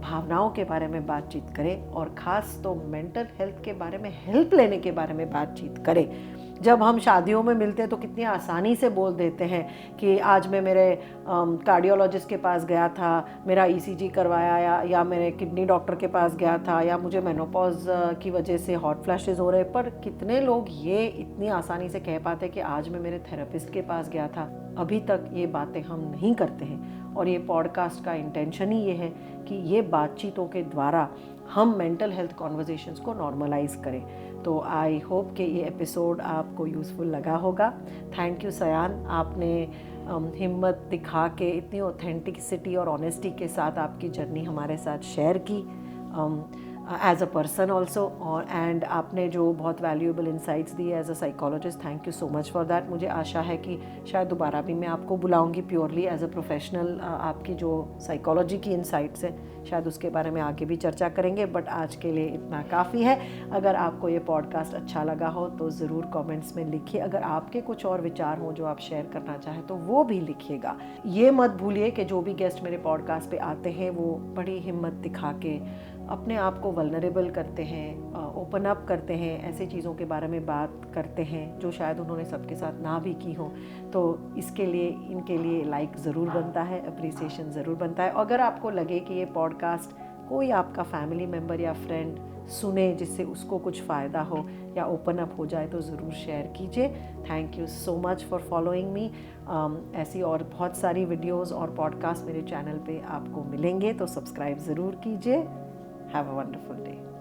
भावनाओं के बारे में बातचीत करें और ख़ास तो मेंटल हेल्थ के बारे में हेल्प लेने के बारे में बातचीत करें। जब हम शादियों में मिलते हैं तो कितनी आसानी से बोल देते हैं कि आज मैं मेरे कार्डियोलॉजिस्ट के पास गया था, मेरा ECG करवाया, या मेरे किडनी डॉक्टर के पास गया था, या मुझे मेनोपॉज की वजह से हॉट फ्लैशेस हो रहे। पर कितने लोग ये इतनी आसानी से कह पाते कि आज मैं मेरे थेरेपिस्ट के पास गया था। अभी तक ये बातें हम नहीं करते हैं और ये पॉडकास्ट का इंटेंशन ही ये है कि ये बातचीतों के द्वारा हम मेंटल हेल्थ कॉन्वर्जेशंस को नॉर्मलाइज करें। तो आई होप कि ये एपिसोड आपको यूज़फुल लगा होगा। थैंक यू सयान, आपने हिम्मत दिखा के इतनी ऑथेंटिसिटी और ऑनेस्टी के साथ आपकी जर्नी हमारे साथ शेयर की एज अ पर्सन ऑल्सो, और एंड आपने जो बहुत वैल्यूएबल इंसाइट्स दिए as a psychologist, thank you so much for that. मुझे आशा है कि शायद दोबारा भी मैं आपको बुलाऊंगी प्योरली एज अ प्रोफेशनल। आपकी जो साइकोलॉजी की इंसाइट्स है शायद उसके बारे में आगे भी चर्चा करेंगे, बट आज के लिए इतना काफ़ी है। अगर आपको ये पॉडकास्ट अच्छा लगा हो तो ज़रूर कमेंट्स में लिखिए। अगर आपके कुछ और विचार हो जो आप शेयर करना चाहें तो वो भी लिखिएगा। ये मत भूलिए कि जो भी गेस्ट मेरे पॉडकास्ट पे आते हैं वो बड़ी हिम्मत दिखा के अपने आप को वल्नरेबल करते हैं, ओपन अप करते हैं, ऐसी चीज़ों के बारे में बात करते हैं जो शायद उन्होंने सबके साथ ना भी की हो। तो इसके लिए इनके लिए लाइक ज़रूर बनता है, अप्रिसिएशन ज़रूर बनता है। अगर आपको लगे कि ये पॉडकास्ट कोई आपका फैमिली मेम्बर या फ्रेंड सुने जिससे उसको कुछ फ़ायदा हो या ओपन अप हो जाए तो ज़रूर शेयर कीजिए। Thank you so much for following me. ऐसी और बहुत सारी वीडियोस और पॉडकास्ट मेरे चैनल पे आपको मिलेंगे, तो सब्सक्राइब ज़रूर कीजिए। Have a wonderful day.